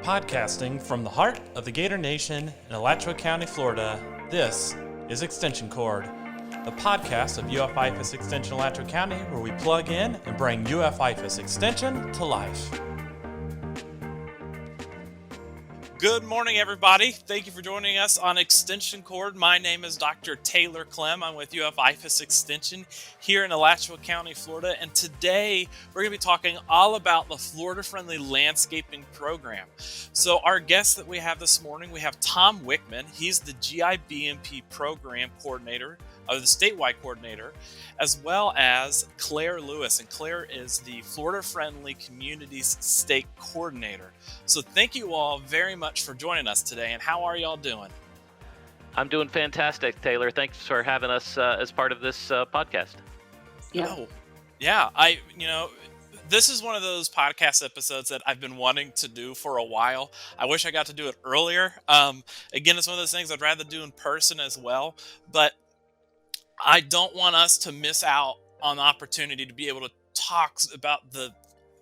Podcasting from the heart of the Gator Nation in Alachua County, Florida, this is Extension Cord, the podcast of IFAS Extension Alachua County, where we plug in and bring IFAS Extension to life. Good morning, everybody. Thank you for joining us on Extension Cord. My name is Dr. Taylor Clem. I'm with IFAS Extension here in Alachua County, Florida. And today we're going to be talking all about the Florida-friendly landscaping program. So our guest that we have this morning, we have Tom Wichman. He's the GIBMP program coordinator, or the statewide coordinator, as well as Claire Lewis. And Claire is the Florida-friendly communities state coordinator. So thank you all very much for joining us today. And how are y'all doing? I'm doing fantastic, Taylor. Thanks for having us as part of this podcast. Yeah. Oh, yeah. This is one of those podcast episodes that I've been wanting to do for a while. I wish I got to do it earlier. Again, it's one of those things I'd rather do in person as well. But I don't want us to miss out on the opportunity to be able to talk about the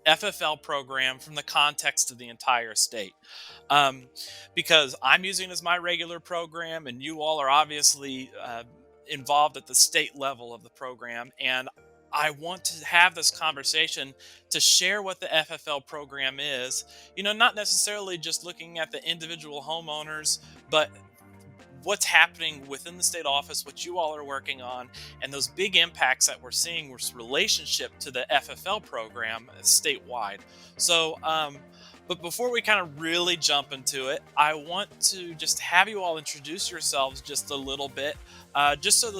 FFL program from the context of the entire state. Because I'm using it as my regular program, and you all are obviously involved at the state level of the program. And I want to have this conversation to share what the FFL program is. Not necessarily just looking at the individual homeowners, but what's happening within the state office, what you all are working on, and those big impacts that we're seeing with relationship to the FFL program statewide. So, but before we kind of really jump into it, I want to just have you all introduce yourselves just a little bit, just so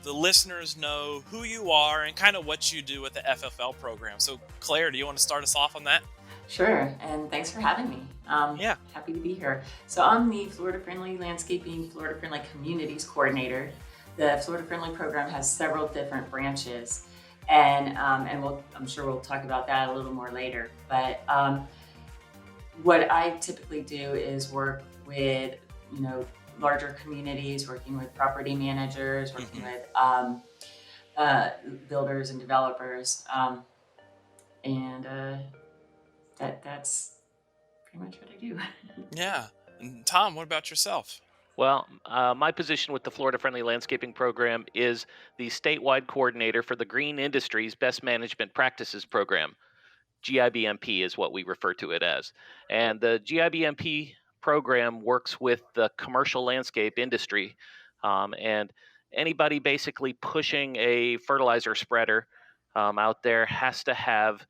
the listeners know who you are and kind of what you do with the FFL program. So, Claire, do you want to start us off on that? Sure, and thanks for having me. Happy to be here. So I'm the Florida-Friendly Landscaping, Florida-Friendly Communities Coordinator. The Florida-Friendly program has several different branches, and I'm sure we'll talk about that a little more later. But what I typically do is work with, larger communities, working with property managers, working with builders and developers, That's pretty much what I do. Yeah. And Tom, what about yourself? Well, my position with the Florida Friendly Landscaping Program is the statewide coordinator for the Green Industries Best Management Practices Program. GIBMP is what we refer to it as. And the GIBMP program works with the commercial landscape industry, and anybody basically pushing a fertilizer spreader out there has to have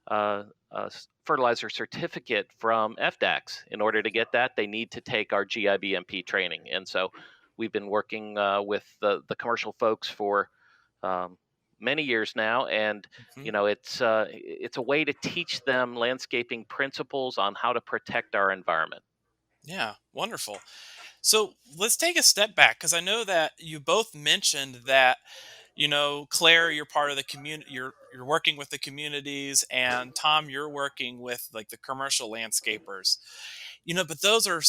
a fertilizer certificate from FDACS. In order to get that, they need to take our GIBMP training. And so we've been working with the commercial folks for many years now. And, it's a way to teach them landscaping principles on how to protect our environment. Yeah, wonderful. So let's take a step back, because I know that you both mentioned that Claire, you're part of the community. You're working with the communities, and Tom, you're working with like the commercial landscapers. But those are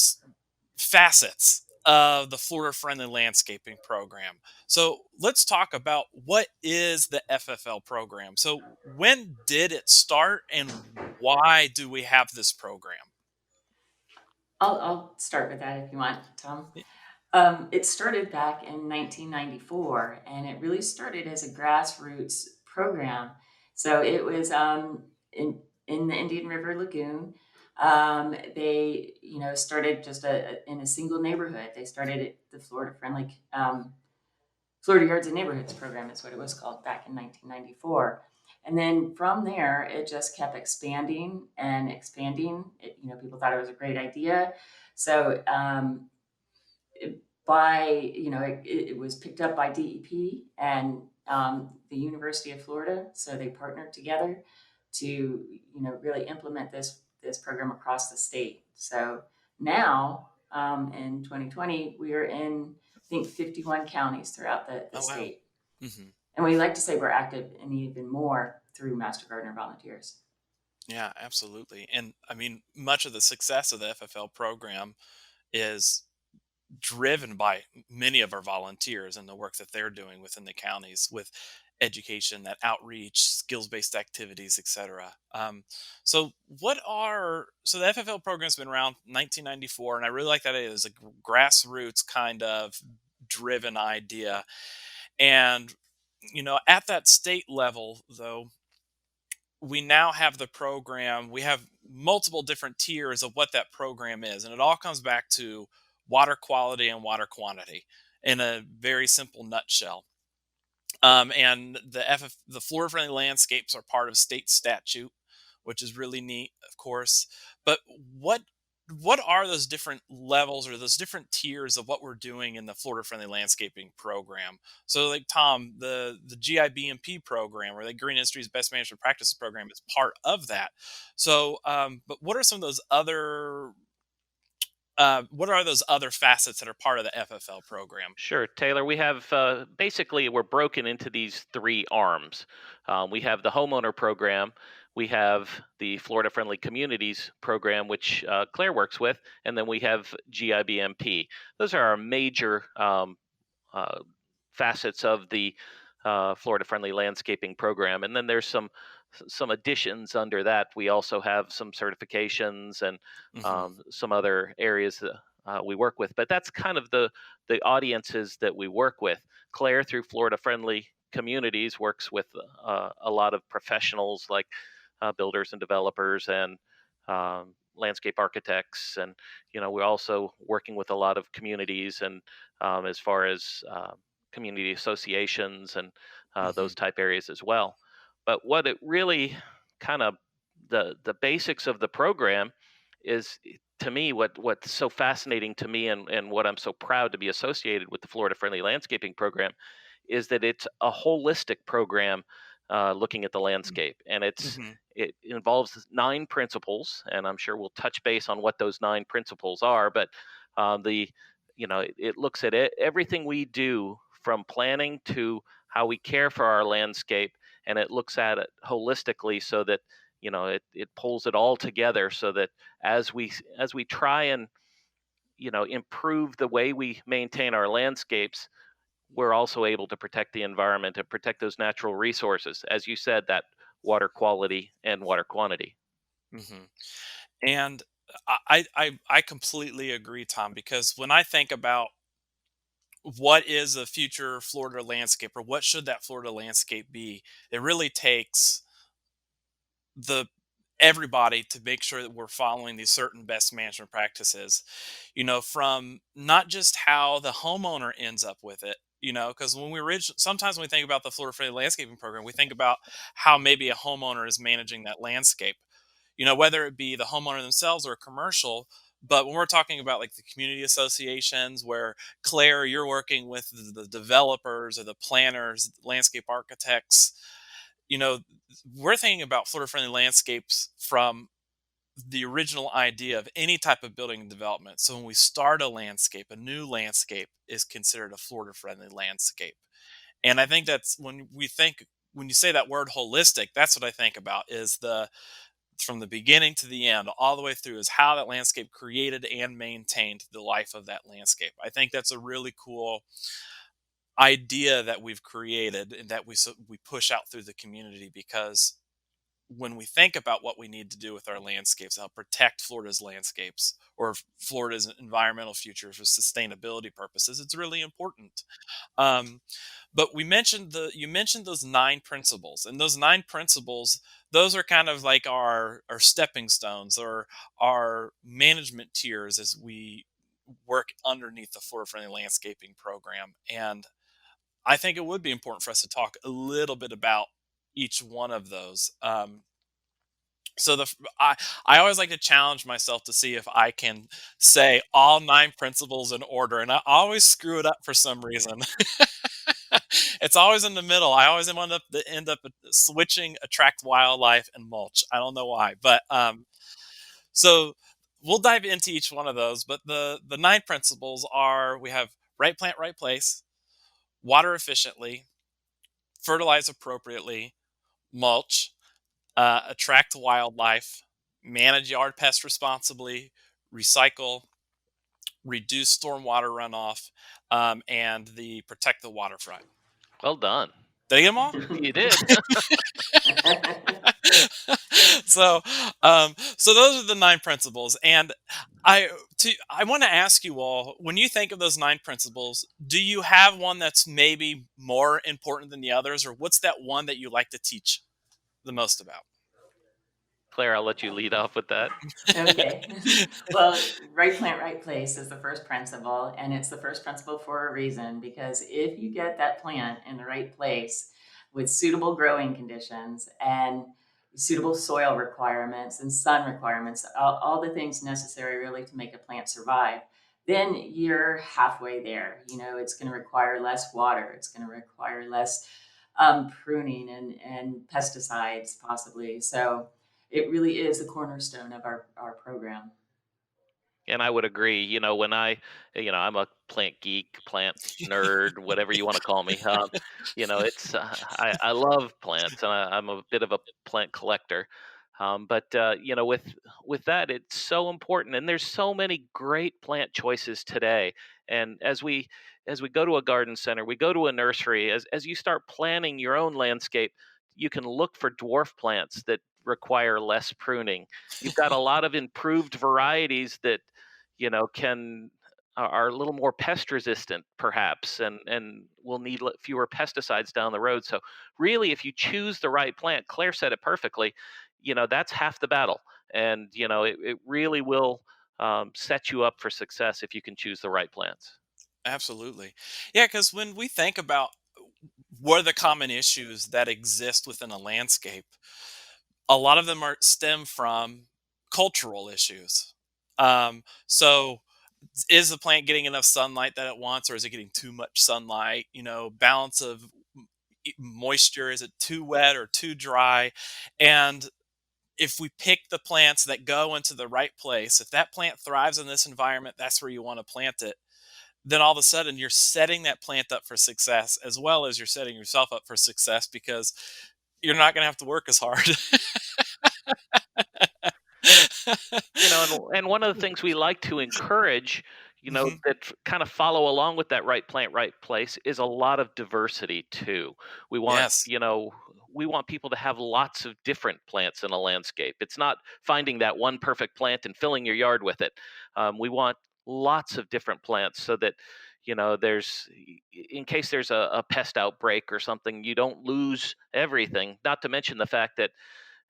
facets of the Florida-friendly landscaping program. So let's talk about what is the FFL program. So when did it start, and why do we have this program? I'll start with that if you want, Tom. It started back in 1994, and it really started as a grassroots program. So it was in the Indian River Lagoon. They, started just in a single neighborhood. They started at the Florida-Friendly Florida Yards and Neighborhoods program is what it was called back in 1994. And then from there, it just kept expanding and expanding. People thought it was a great idea. So it was picked up by DEP and the University of Florida. So they partnered together to, really implement this program across the state. So now in 2020, we are in, I think, 51 counties throughout the state. Wow. Mm-hmm. And we like to say we're active in even more through Master Gardener volunteers. Yeah, absolutely. And I mean, much of the success of the FFL program is driven by many of our volunteers and the work that they're doing within the counties with education, that outreach, skills-based activities, etc. So the FFL program's been around 1994, and I really like that it is a grassroots kind of driven idea. And at that state level, though, we now have the program. We have multiple different tiers of what that program is, and it all comes back to water quality and water quantity in a very simple nutshell. And the Florida friendly landscapes are part of state statute, which is really neat, of course. But what what are those different levels or those different tiers of what we're doing in the Florida friendly landscaping program? So, like Tom, the GIBMP program or the Green Industries Best Management Practices program is part of that. So, but what are those other facets that are part of the FFL program? Sure, Taylor. We have basically we're broken into these three arms. We have the homeowner program, we have the Florida Friendly Communities program, which Claire works with, and then we have GIBMP. Those are our major uh, facets of the Florida Friendly Landscaping program, and then there's some additions under that. We also have some certifications and Hmm. some other areas that we work with. But that's kind of the audiences that we work with. Claire, through Florida Friendly Communities, works with a lot of professionals like builders and developers and landscape architects, and we're also working with a lot of communities and as far as community associations and Hmm. those type areas as well. But what it really kind of the basics of the program is, to me, what's so fascinating to me, and what I'm so proud to be associated with the Florida Friendly Landscaping program, is that it's a holistic program looking at the landscape, and Hmm. it involves 9 principles, and I'm sure we'll touch base on what those 9 principles are. But the it looks at everything we do, from planning to how we care for our landscape, and it looks at it holistically, so that it pulls it all together, so that as we try and improve the way we maintain our landscapes, we're also able to protect the environment and protect those natural resources, as you said, that water quality and water quantity. Hmm. And I completely agree, Tom, because when I think about what is a future Florida landscape or what should that Florida landscape be, it really takes the everybody to make sure that we're following these certain best management practices, from not just how the homeowner ends up with it, because sometimes when we think about the Florida friendly landscaping program, we think about how maybe a homeowner is managing that landscape, whether it be the homeowner themselves or a commercial. But when we're talking about like the community associations, where Claire, you're working with the developers or the planners, landscape architects, you know, we're thinking about Florida friendly landscapes from the original idea of any type of building and development. So when we start a landscape, a new landscape is considered a Florida friendly landscape. And I think that's when you say that word holistic, that's what I think about is the from the beginning to the end, all the way through, is how that landscape created and maintained the life of that landscape. I think that's a really cool idea that we've created and that we push out through the community, because when we think about what we need to do with our landscapes, how protect Florida's landscapes or Florida's environmental future for sustainability purposes, it's really important. Um, but you mentioned those 9 principles, and those 9 principles, those are kind of like our stepping stones or our management tiers as we work underneath the Florida Friendly Landscaping program. And I think it would be important for us to talk a little bit about each one of those. So I always like to challenge myself to see if I can say all 9 principles in order, and I always screw it up for some reason. It's always in the middle. I always end up switching attract wildlife and mulch. I don't know why, but so we'll dive into each one of those. But the 9 principles are: we have right plant, right place, water efficiently, fertilize appropriately, mulch, attract wildlife, manage yard pests responsibly, recycle, reduce stormwater runoff, and the protect the waterfront. Well done. Did I get them all? You did. So, so those are the 9 principles, and I want to ask you all, when you think of those 9 principles, do you have one that's maybe more important than the others, or what's that one that you like to teach the most about? Claire, I'll let you lead off with that. Okay. Well, right plant, right place is the first principle, and it's the first principle for a reason, because if you get that plant in the right place with suitable growing conditions and suitable soil requirements and sun requirements, all the things necessary really to make a plant survive, then you're halfway there. It's going to require less water. It's going to require less pruning and pesticides possibly. So it really is the cornerstone of our program. And I would agree. When I'm a plant geek, plant nerd, whatever you want to call me. It's I love plants, and I'm a bit of a plant collector. But with that, it's so important, and there's so many great plant choices today. And as we go to a garden center, we go to a nursery. As you start planning your own landscape, you can look for dwarf plants that require less pruning. You've got a lot of improved varieties that can are a little more pest resistant perhaps, and will need fewer pesticides down the road. So really, if you choose the right plant, Claire said it perfectly, that's half the battle. And it really will set you up for success if you can choose the right plants. Absolutely. Yeah, because when we think about what are the common issues that exist within a landscape, a lot of them are stem from cultural issues. So is the plant getting enough sunlight that it wants, or is it getting too much sunlight? Balance of moisture, is it too wet or too dry? And if we pick the plants that go into the right place, if that plant thrives in this environment, that's where you want to plant it. Then all of a sudden you're setting that plant up for success, as well as you're setting yourself up for success, because you're not going to have to work as hard. And one of the things we like to encourage, Mhm. that kind of follow along with that right plant, right place, is a lot of diversity too. We want, Yes. we want people to have lots of different plants in a landscape. It's not finding that one perfect plant and filling your yard with it. We want lots of different plants so that there's, in case there's a pest outbreak or something, you don't lose everything. Not to mention the fact that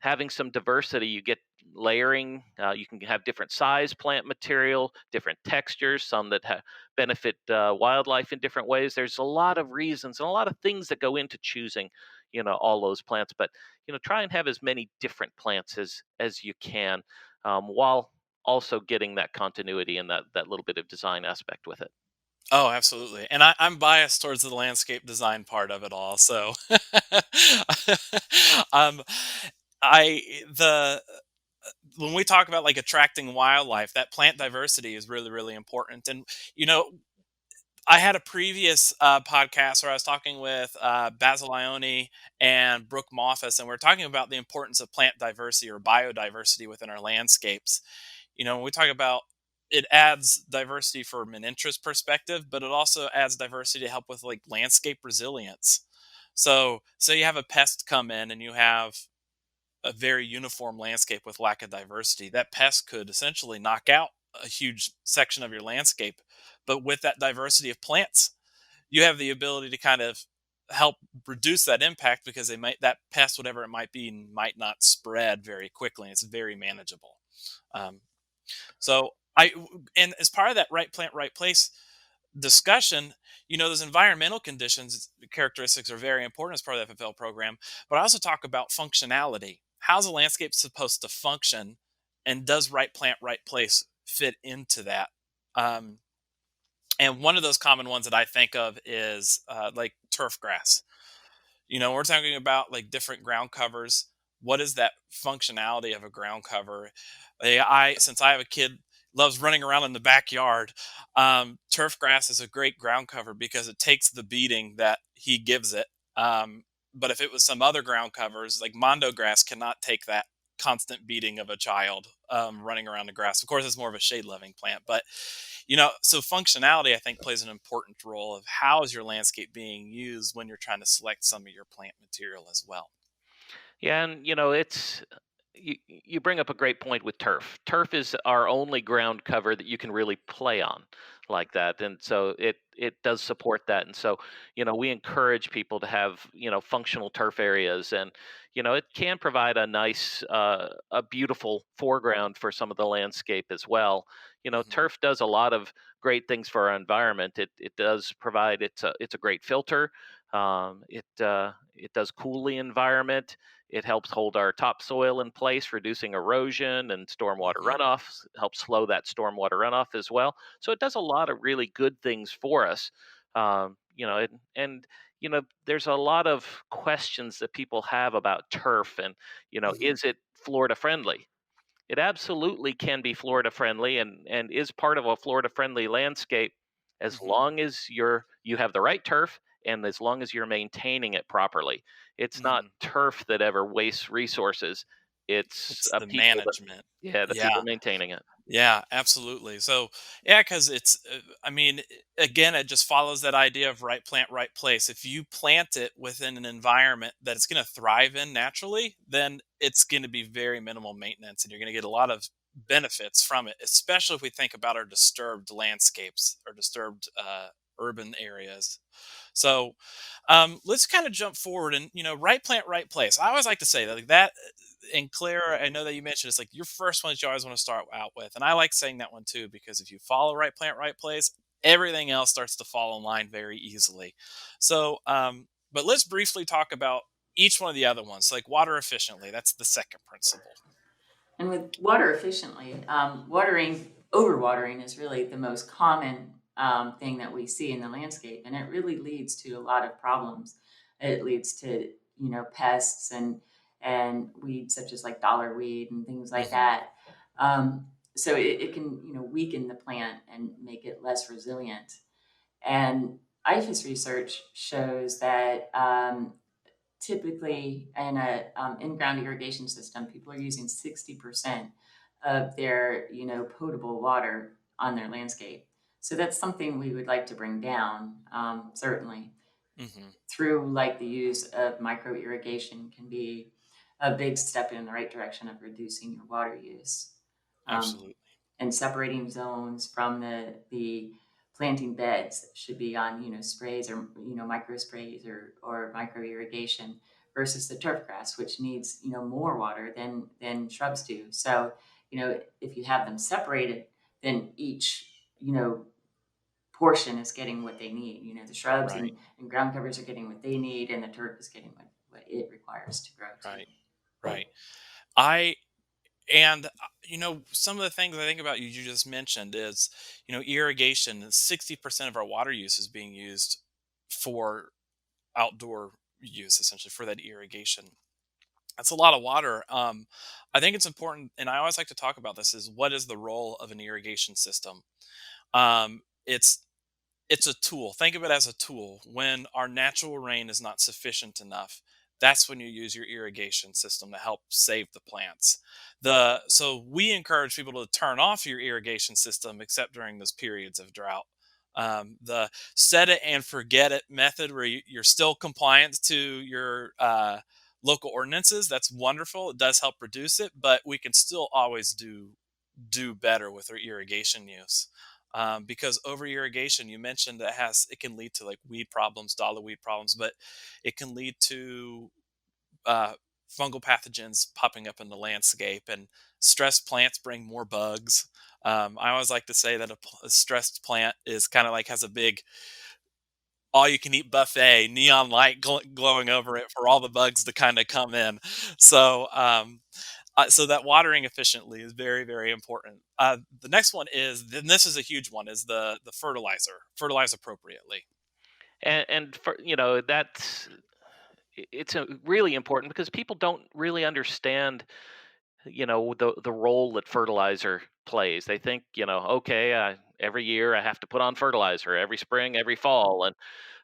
having some diversity, you get layering. You can have different size plant material, different textures, some that benefit wildlife in different ways. There's a lot of reasons and a lot of things that go into choosing, all those plants. But try and have as many different plants as you can, while also getting that continuity and that little bit of design aspect with it. Oh, absolutely. And I'm biased towards the landscape design part of it all. So, um, I the when we talk about like attracting wildlife, that plant diversity is really, really important. And you know, I had a previous podcast where I was talking with Basil Ione and Brooke Moffus, and we are talking about the importance of plant diversity or biodiversity within our landscapes. When we talk about, it adds diversity from an interest perspective, but it also adds diversity to help with like landscape resilience. So you have a pest come in and you have a very uniform landscape with lack of diversity. That pest could essentially knock out a huge section of your landscape. But with that diversity of plants, you have the ability to kind of help reduce that impact, because that pest, whatever it might be, might not spread very quickly. And it's very manageable. Um, so and as part of that right plant, right place discussion, those environmental conditions characteristics are very important as part of the FFL program. But I also talk about functionality. How's a landscape supposed to function, and does right plant, right place fit into that? Um, and one of those common ones that I think of is like turf grass. We're talking about like different ground covers. What is that functionality of a ground cover? Since I have a kid loves running around in the backyard, turf grass is a great ground cover because it takes the beating that he gives it. But if it was some other ground covers, like mondo grass, cannot take that constant beating of a child running around the grass. Of course, it's more of a shade loving plant, but So functionality, I think, plays an important role of how is your landscape being used when you're trying to select some of your plant material as well. Yeah, and it's you bring up a great point with turf. Turf is our only ground cover that you can really play on like that, and so it does support that. And so we encourage people to have functional turf areas, and it can provide a nice, a beautiful foreground for some of the landscape as well. Hmm. Turf does a lot of great things for our environment. It does provide, it's a great filter. It does cool the environment. It helps hold our topsoil in place, reducing erosion and stormwater Hmm. runoff, helps slow that stormwater runoff as well. So it does a lot of really good things for us. There's a lot of questions that people have about turf and, Hmm. is it Florida friendly? It absolutely can be Florida friendly and is part of a Florida friendly landscape as Hmm. long as you have the right turf and as long as you're maintaining it properly. It's not Hmm. turf that ever wastes resources. It's It's the people that, management. yeah, the Yeah. people maintaining it. Yeah, absolutely. So, yeah, because I mean, again, it just follows that idea of right plant, right place. If you plant it within an environment that it's going to thrive in naturally, then it's going to be very minimal maintenance and you're going to get a lot of benefits from it, especially if we think about our disturbed landscapes or disturbed urban areas. So, let's kind of jump forward and, right plant, right place. I always like to say that, like that. And Claire, I know that you mentioned it's like your first one that you always want to start out with. And I like saying that one too, because if you follow right plant, right place, everything else starts to fall in line very easily. So, but let's briefly talk about each one of the other ones, like water efficiently. That's the second principle. And with water efficiently, overwatering is really the most common thing that we see in the landscape, and it really leads to a lot of problems. It leads to pests and weeds such as like dollar weed and things like Hmm. that. Um, so it can weaken the plant and make it less resilient. And IFAS research shows that typically in a in-ground irrigation system, people are using 60% of their potable water on their landscape. So that's something we would like to bring down, certainly Hmm. through like the use of micro irrigation can be a big step in the right direction of reducing your water use. Um, Absolutely. and separating zones from the planting beds should be on sprays or micro sprays or micro irrigation versus the turf grass, which needs more water than shrubs do. So if you have them separated, then each portion is getting what they need. The shrubs Right. and ground covers are getting what they need, and the turf is getting what it requires to grow too. Right. Right. I And some of the things I think about you just mentioned is, irrigation. 60% of our water use is being used for outdoor use, essentially for that irrigation. That's a lot of water. I think it's important, and I always like to talk about this: is what is the role of an irrigation system? It's a tool. Think of it as a tool. When our natural rain is not sufficient enough, that's when you use your irrigation system to help save the plants. So we encourage people to turn off your irrigation system except during those periods of drought. The set it and forget it method, where you're still compliant to your local ordinances, that's wonderful. It does help reduce it, but we can still always do better with our irrigation use. Because over irrigation, you mentioned that it can lead to like weed problems, dollar weed problems, but it can lead to uh, fungal pathogens popping up in the landscape, and stressed plants bring more bugs. I always like to say that a stressed plant is kind of like has a big all you can eat buffet, neon light glowing over it for all the bugs to kind of come in. So, so that watering efficiently is very, very important. The next one is, then this is a huge one, is the fertilize appropriately. And for that's it's really important because people don't really understand the role that fertilizer plays. They think, okay, every year I have to put on fertilizer every spring, every fall,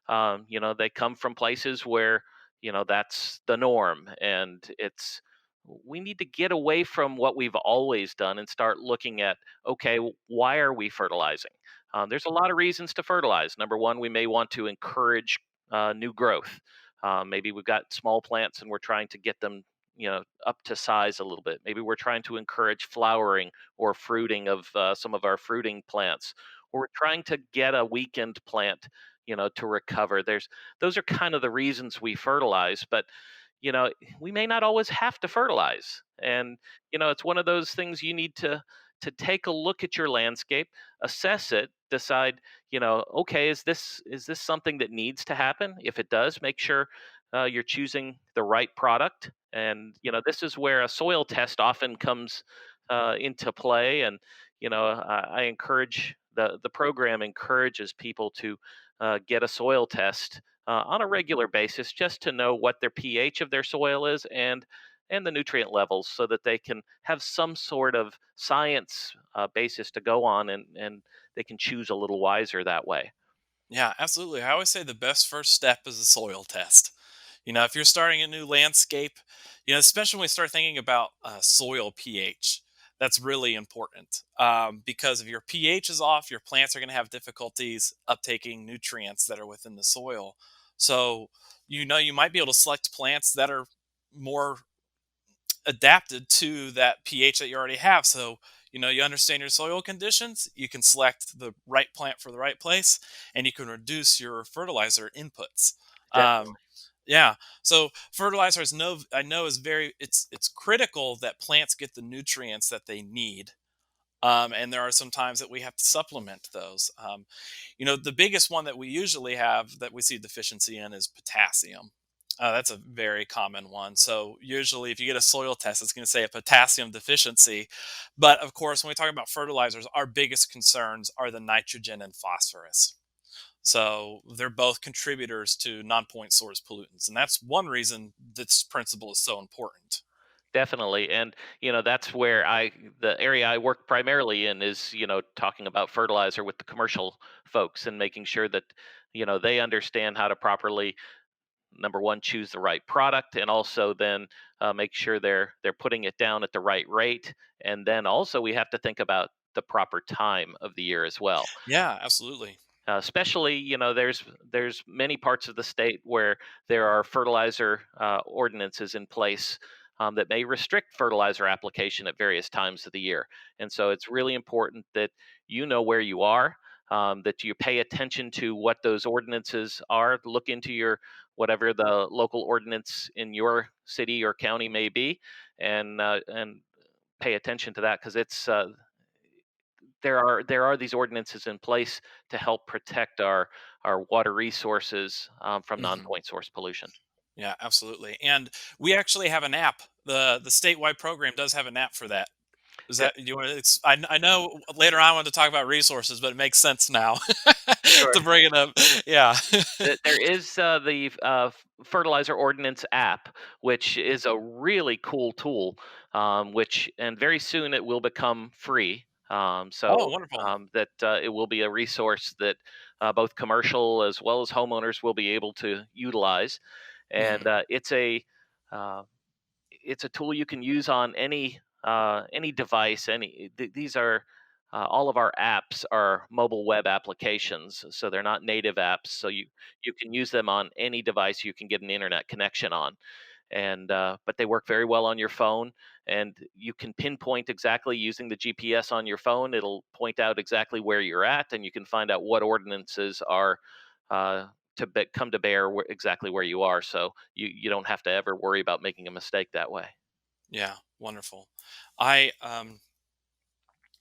and they come from places where that's the norm, and it's we need to get away from what we've always done and start looking at, okay, why are we fertilizing? There's a lot of reasons to fertilize. Number one, we may want to encourage new growth. Maybe we've got small plants and we're trying to get them, up to size a little bit. Maybe we're trying to encourage flowering or fruiting of some of our fruiting plants, or we're trying to get a weakened plant, to recover. Those are kind of the reasons we fertilize, but you know, we may not always have to fertilize. And, it's one of those things you need to take a look at your landscape, assess it, decide, okay, is this something that needs to happen? If it does, make sure you're choosing the right product. And, this is where a soil test often comes into play. And, I encourage the program encourages people to get a soil test on a regular basis, just to know what their pH of their soil is and the nutrient levels, so that they can have some sort of science basis to go on, and they can choose a little wiser that way. Yeah, absolutely. I always say the best first step is a soil test. If you're starting a new landscape, especially when we start thinking about soil pH, that's really important, because if your pH is off, your plants are going to have difficulties uptaking nutrients that are within the soil. So, you might be able to select plants that are more adapted to that pH that you already have. So, you understand your soil conditions, you can select the right plant for the right place, and you can reduce your fertilizer inputs. Um, Definitely. yeah. So fertilizers, I know is it's critical that plants get the nutrients that they need. And there are some times that we have to supplement those. The biggest one that we usually have that we see deficiency in is potassium. That's a very common one. So usually, if you get a soil test, it's going to say a potassium deficiency. But of course, when we talk about fertilizers, our biggest concerns are the nitrogen and phosphorus. So they're both contributors to non-point source pollutants, and that's one reason this principle is so important. Definitely. And, that's where the area I work primarily in is, talking about fertilizer with the commercial folks and making sure that, they understand how to properly, number one, choose the right product, and also then make sure they're putting it down at the right rate. And then also we have to think about the proper time of the year as well. Yeah, absolutely. Especially, there's many parts of the state where there are fertilizer ordinances in place that may restrict fertilizer application at various times of the year. And so it's really important that you know where you are, that you pay attention to what those ordinances are. Look into your whatever the local ordinance in your city or county may be, and pay attention to that, because it's there are these ordinances in place to help protect our water resources from Hmm. non-point source pollution. Yeah, absolutely. And we actually have an app. The statewide program does have an app for that. Is Yeah, that you want to? I know later on I want to talk about resources, but it makes sense now sure. to bring it up. Yeah. There is the Fertilizer Ordnance App, which is a really cool tool, which and very soon it will become free. Oh, So wonderful. that it will be a resource that both commercial as well as homeowners will be able to utilize, and Hmm. it's a tool you can use on any device. These are all of our apps are mobile web applications, so they're not native apps. So you can use them on any device you can get an internet connection on, and but they work very well on your phone. And you can pinpoint exactly using the GPS on your phone. It'll point out exactly where you're at, and you can find out what ordinances are. Come to bear exactly where you are, so you don't have to ever worry about making a mistake that way. Yeah, wonderful. I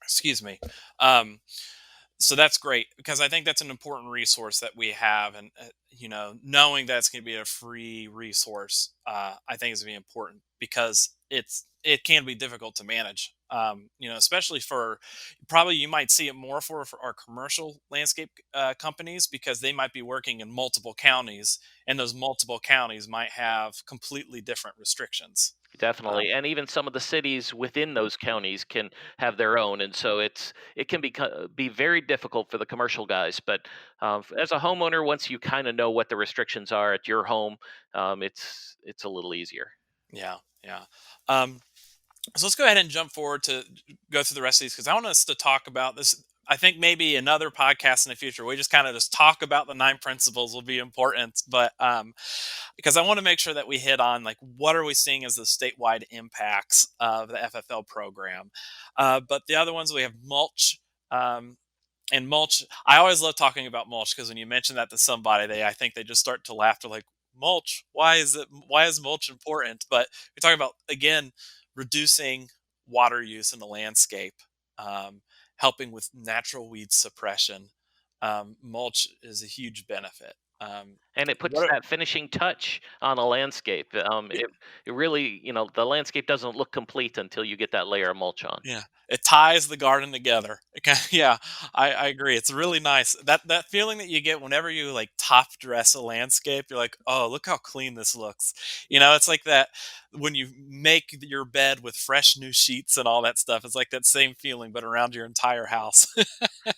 excuse me. Um, so that's great because I think that's an important resource that we have, and knowing that it's going to be a free resource, I think is going to be important because it can be difficult to manage. Especially for probably you might see it more for our commercial landscape companies because they might be working in multiple counties, and those multiple counties might have completely different restrictions. Definitely, and even some of the cities within those counties can have their own, and so it can be very difficult for the commercial guys. But as a homeowner, once you kind of know what the restrictions are at your home, it's a little easier. Yeah. Yeah. Um, so let's go ahead and jump forward to go through the rest of these because I want us to talk about this. I think maybe another podcast in the future, we just kind of just talk about the 9 principles will be important, but because I want to make sure that we hit on like what are we seeing as the statewide impacts of the FFL program. But the other ones we have mulch. And mulch, I always love talking about mulch because when you mention that to somebody, I think they just start to laugh. They're like, mulch, why is mulch important? But we're talking about, again, reducing water use in the landscape, um, helping with natural weed suppression. Mulch is a huge benefit. And it puts What that finishing touch on a landscape. It really, the landscape doesn't look complete until you get that layer of mulch on. Yeah, it ties the garden together. Yeah, I agree. It's really nice. That feeling that you get whenever you like top dress a landscape. You're like, oh, look how clean this looks. It's like that when you make your bed with fresh new sheets and all that stuff. It's like that same feeling, but around your entire house.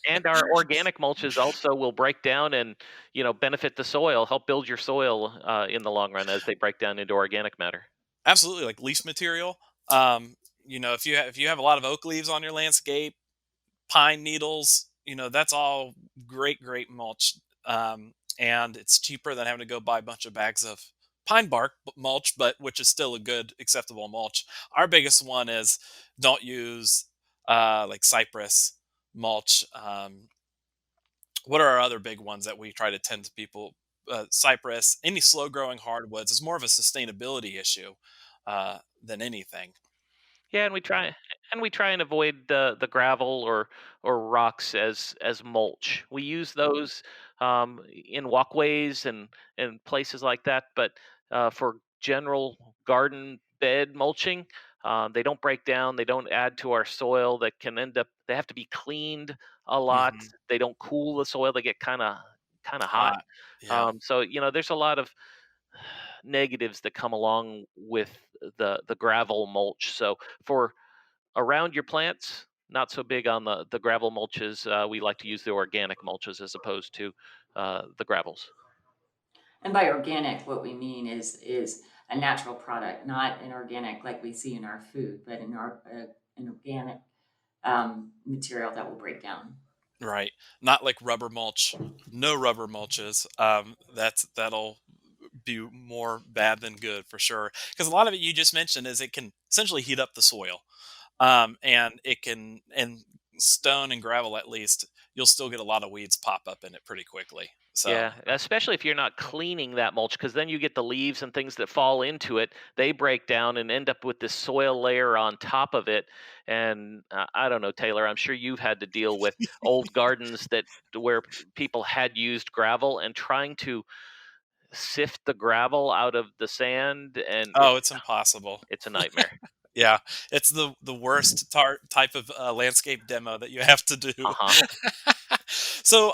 And our organic mulches also will break down and, benefit the soil, help build your soil in the long run as they break down into organic matter. Absolutely, like leaf material. If you have a lot of oak leaves on your landscape, pine needles, that's all great mulch. And it's cheaper than having to go buy a bunch of bags of pine bark mulch, but which is still a good acceptable mulch. Our biggest one is don't use like cypress mulch. What are our other big ones that we try to tend to people? Cypress, any slow growing hardwoods is more of a sustainability issue than anything. Yeah, and we try and avoid the gravel or rocks as mulch. We use those in walkways and places like that, but for general garden bed mulching, they don't break down. They don't add to our soil. That can end up. They have to be cleaned a lot. Hmm. They don't cool the soil. They get kind of hot. Hot. Yeah. So there's a lot of negatives that come along with the gravel mulch. So for around your plants, not so big on the gravel mulches. We like to use the organic mulches as opposed to the gravels. And by organic, what we mean is a natural product, not an organic like we see in our food, but an organic material that will break down. Right. Not like rubber mulch. No rubber mulches. That'll be more bad than good for sure. Because a lot of it you just mentioned is it can essentially heat up the soil. And it can, and stone and gravel at least, you'll still get a lot of weeds pop up in it pretty quickly. So Yeah, especially if you're not cleaning that mulch, because then you get the leaves and things that fall into it. They break down and end up with this soil layer on top of it. And I don't know, Taylor. I'm sure you've had to deal with old gardens that where people had used gravel and trying to sift the gravel out of the sand, and oh, it's impossible. it's a nightmare. Yeah, it's the worst type of landscape demo that you have to do. Uh huh. so,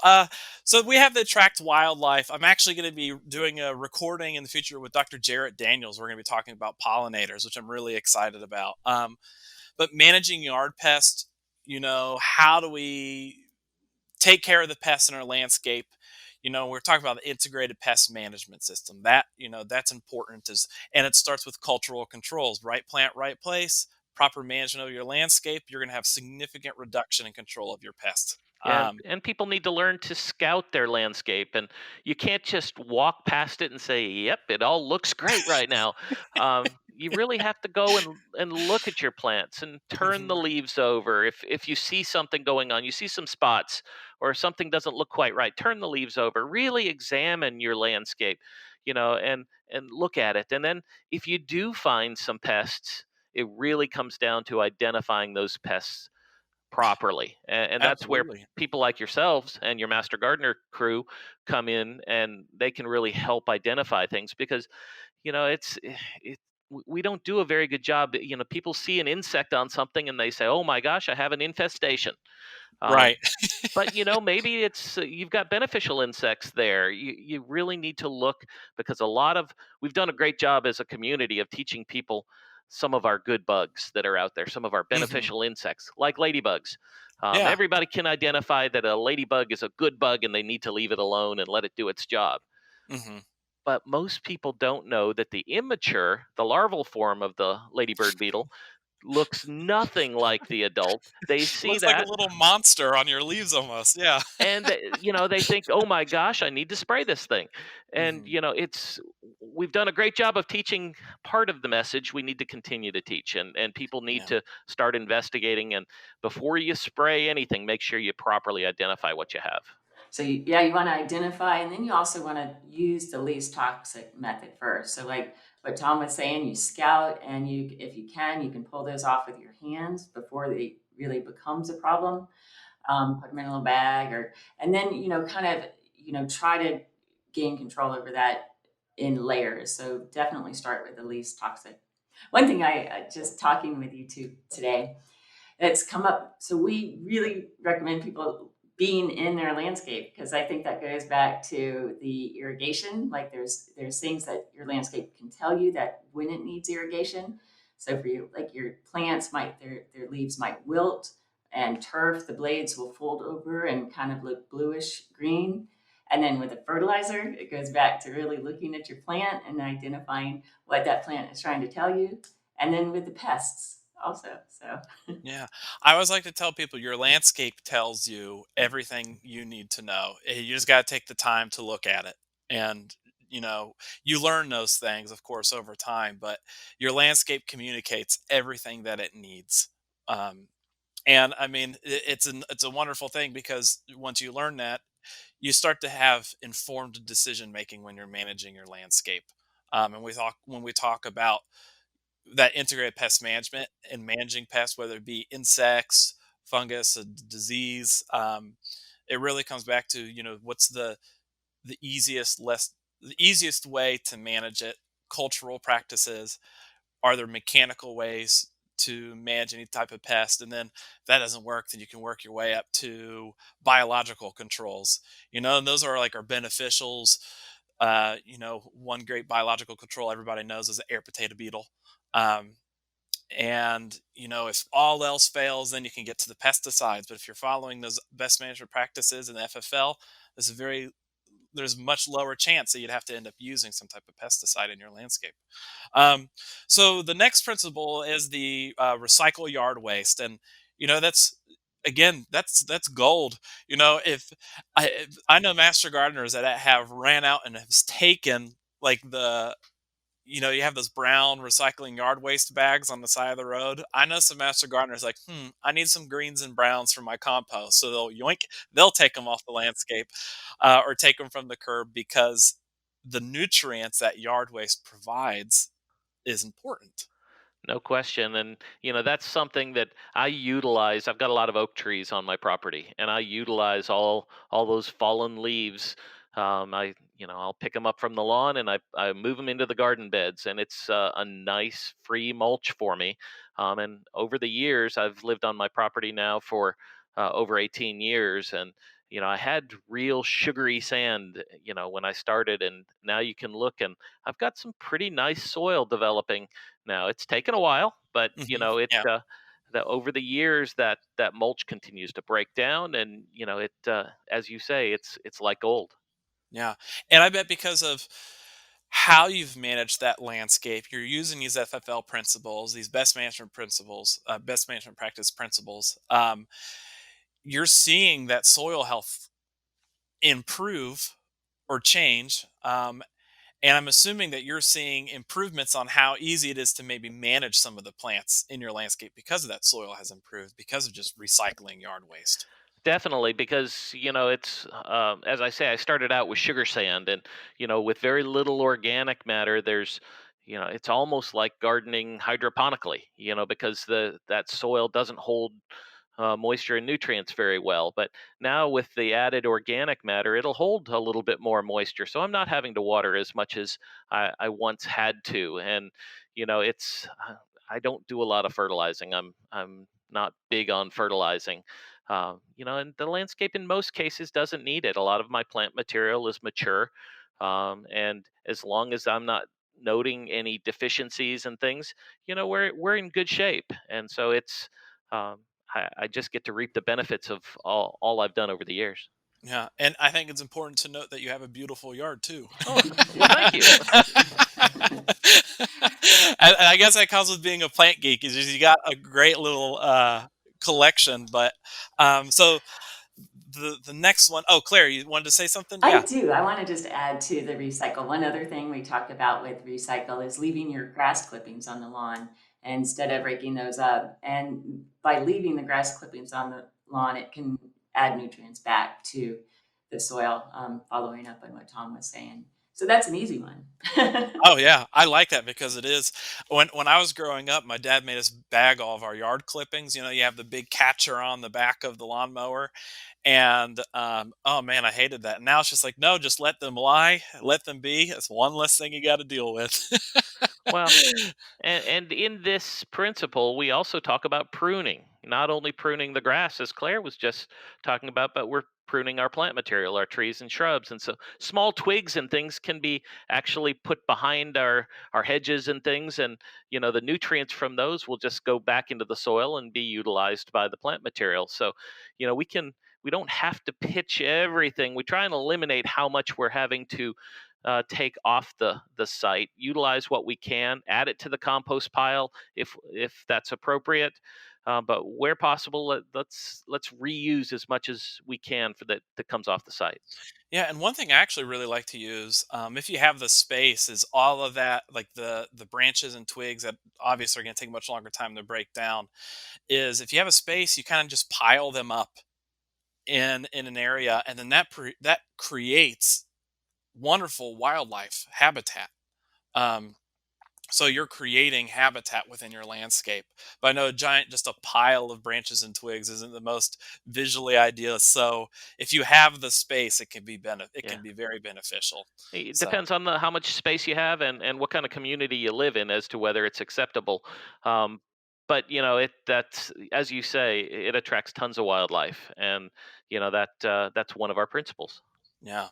so we have the attract wildlife. I'm actually going to be doing a recording in the future with Dr. Jarrett Daniels. We're going to be talking about pollinators, which I'm really excited about. But managing yard pests, how do we take care of the pests in our landscape? We're talking about the integrated pest management system. That's important. And it starts with cultural controls: right plant, right place, proper management of your landscape. You're going to have significant reduction in control of your pests. Yeah, Um, and people need to learn to scout their landscape, and you can't just walk past it and say, "Yep, it all looks great right now." You really have to go and look at your plants and turn the mhm. leaves over. If you see something going on, you see some spots or something doesn't look quite right, turn the leaves over. Really examine your landscape, and look at it. And then if you do find some pests, it really comes down to identifying those pests properly. And that's where Absolutely. people like yourselves and your master gardener crew come in, and they can really help identify things because we don't do a very good job. People see an insect on something and they say, oh my gosh, I have an infestation. Right. um, but maybe it's you've got beneficial insects there. You really need to look, because we've done a great job as a community of teaching people some of our good bugs that are out there, some of our Hmm. beneficial insects like ladybugs. Yeah. Everybody can identify that a ladybug is a good bug and they need to leave it alone and let it do its job. Hmm. But most people don't know that the immature, the larval form of the ladybird beetle, looks nothing like the adult. They see Looks like a that little monster on your leaves almost. Yeah. and they think, "Oh my gosh, I need to spray this thing." And Hmm. it's we've done a great job of teaching part of the message. We need to continue to teach, and people need Yeah. to start investigating. And before you spray anything, make sure you properly identify what you have. So you want to identify, and then you also want to use the least toxic method first. So like what Tom was saying, you scout, and if you can pull those off with your hands before they really becomes a problem. Put them in a little bag, and then kind of try to gain control over that in layers. So definitely start with the least toxic. One thing I just talking with you two today, it's come up. So we really recommend people being in their landscape, because I think that goes back to the irrigation. Like there's things that your landscape can tell you that when it needs irrigation. So for you, like your plants might their leaves might wilt, and turf, the blades will fold over and kind of look bluish green. And then with the fertilizer, it goes back to really looking at your plant and identifying what that plant is trying to tell you. And then with the pests also. So Yeah. I always like to tell people your landscape tells you everything you need to know. You just got to take the time to look at it. And, you learn those things, of course, over time, but your landscape communicates everything that it needs. Um, and I mean, it's a wonderful thing, because once you learn that, you start to have informed decision making when you're managing your landscape. And when we talk about that integrated pest management and managing pests, whether it be insects, fungus, a disease. It really comes back to what's the the easiest way to manage it. Cultural practices. Are there mechanical ways to manage any type of pest? And then if that doesn't work, then you can work your way up to biological controls. And those are like our beneficials. One great biological control everybody knows is the air potato beetle. Um, and if all else fails, then you can get to the pesticides. But if you're following those best management practices in the FFL, there's much lower chance that you'd have to end up using some type of pesticide in your landscape. Um, so the next principle is the recycle yard waste, and that's again that's gold. If I know master gardeners that have ran out and have taken like you have those brown recycling yard waste bags on the side of the road. I know some master gardeners like, I need some greens and browns for my compost. So they'll take them off the landscape, or take them from the curb, because the nutrients that yard waste provides is important. No question. And, that's something that I utilize. I've got a lot of oak trees on my property, and I utilize all those fallen leaves. I'll pick them up from the lawn and I move them into the garden beds, and it's a nice free mulch for me. And over the years, I've lived on my property now for over 18 years. And, I had real sugary sand, when I started, and now you can look and I've got some pretty nice soil developing now. It's taken a while, but Yeah. that over the years that mulch continues to break down, and it as you say, it's like gold. Yeah. And I bet because of how you've managed that landscape, you're using these FFL principles, these best management practice principles. You're seeing that soil health improve or change. And I'm assuming that you're seeing improvements on how easy it is to maybe manage some of the plants in your landscape, because of that soil has improved because of just recycling yard waste. Definitely, because it's as I say, I started out with sugar sand, and with very little organic matter. There's it's almost like gardening hydroponically, because that soil doesn't hold moisture and nutrients very well. But now with the added organic matter, it'll hold a little bit more moisture. So I'm not having to water as much as I once had to. And it's I don't do a lot of fertilizing. I'm not big on fertilizing. And the landscape in most cases doesn't need it. A lot of my plant material is mature, and as long as I'm not noting any deficiencies and things, we're in good shape. And so it's um, I just get to reap the benefits of all I've done over the years. Yeah, and I think it's important to note that you have a beautiful yard too. Oh, well, thank you. And I guess that comes with being a plant geek is just you got a great little collection. But so the next one, oh Claire, you wanted to say something? I Yeah. do. I want to just add to the recycle. One other thing we talked about with recycle is leaving your grass clippings on the lawn instead of raking those up. And by leaving the grass clippings on the lawn, it can add nutrients back to the soil, following up on what Tom was saying. So that's an easy one. Oh yeah, I like that because it is when I was growing up, my dad made us bag all of our yard clippings. You know, you have the big catcher on the back of the lawnmower, and oh man, I hated that. Now it's just like, no, just let them lie, let them be. It's one less thing you got to deal with. Well, and in this principle, we also talk about pruning, not only pruning the grass, as Claire was just talking about, but we're pruning our plant material, our trees and shrubs. And so small twigs and things can be actually put behind our hedges and things. And, the nutrients from those will just go back into the soil and be utilized by the plant material. So, we don't have to pitch everything. We try and eliminate how much we're having to take off the site, utilize what we can, add it to the compost pile if that's appropriate. But where possible, let's reuse as much as we can for that comes off the site. Yeah, and one thing I actually really like to use, if you have the space, is all of that, like the branches and twigs that obviously are going to take much longer time to break down. Is if you have a space, you kind of just pile them up in an area, and then that creates wonderful wildlife habitat. Um, so you're creating habitat within your landscape. But I know a giant, just a pile of branches and twigs isn't the most visually ideal. So if you have the space, it Yeah. can be very beneficial. It So depends on how much space you have and what kind of community you live in as to whether it's acceptable. Um, but that's as you say, it attracts tons of wildlife, and that's one of our principles. yeah.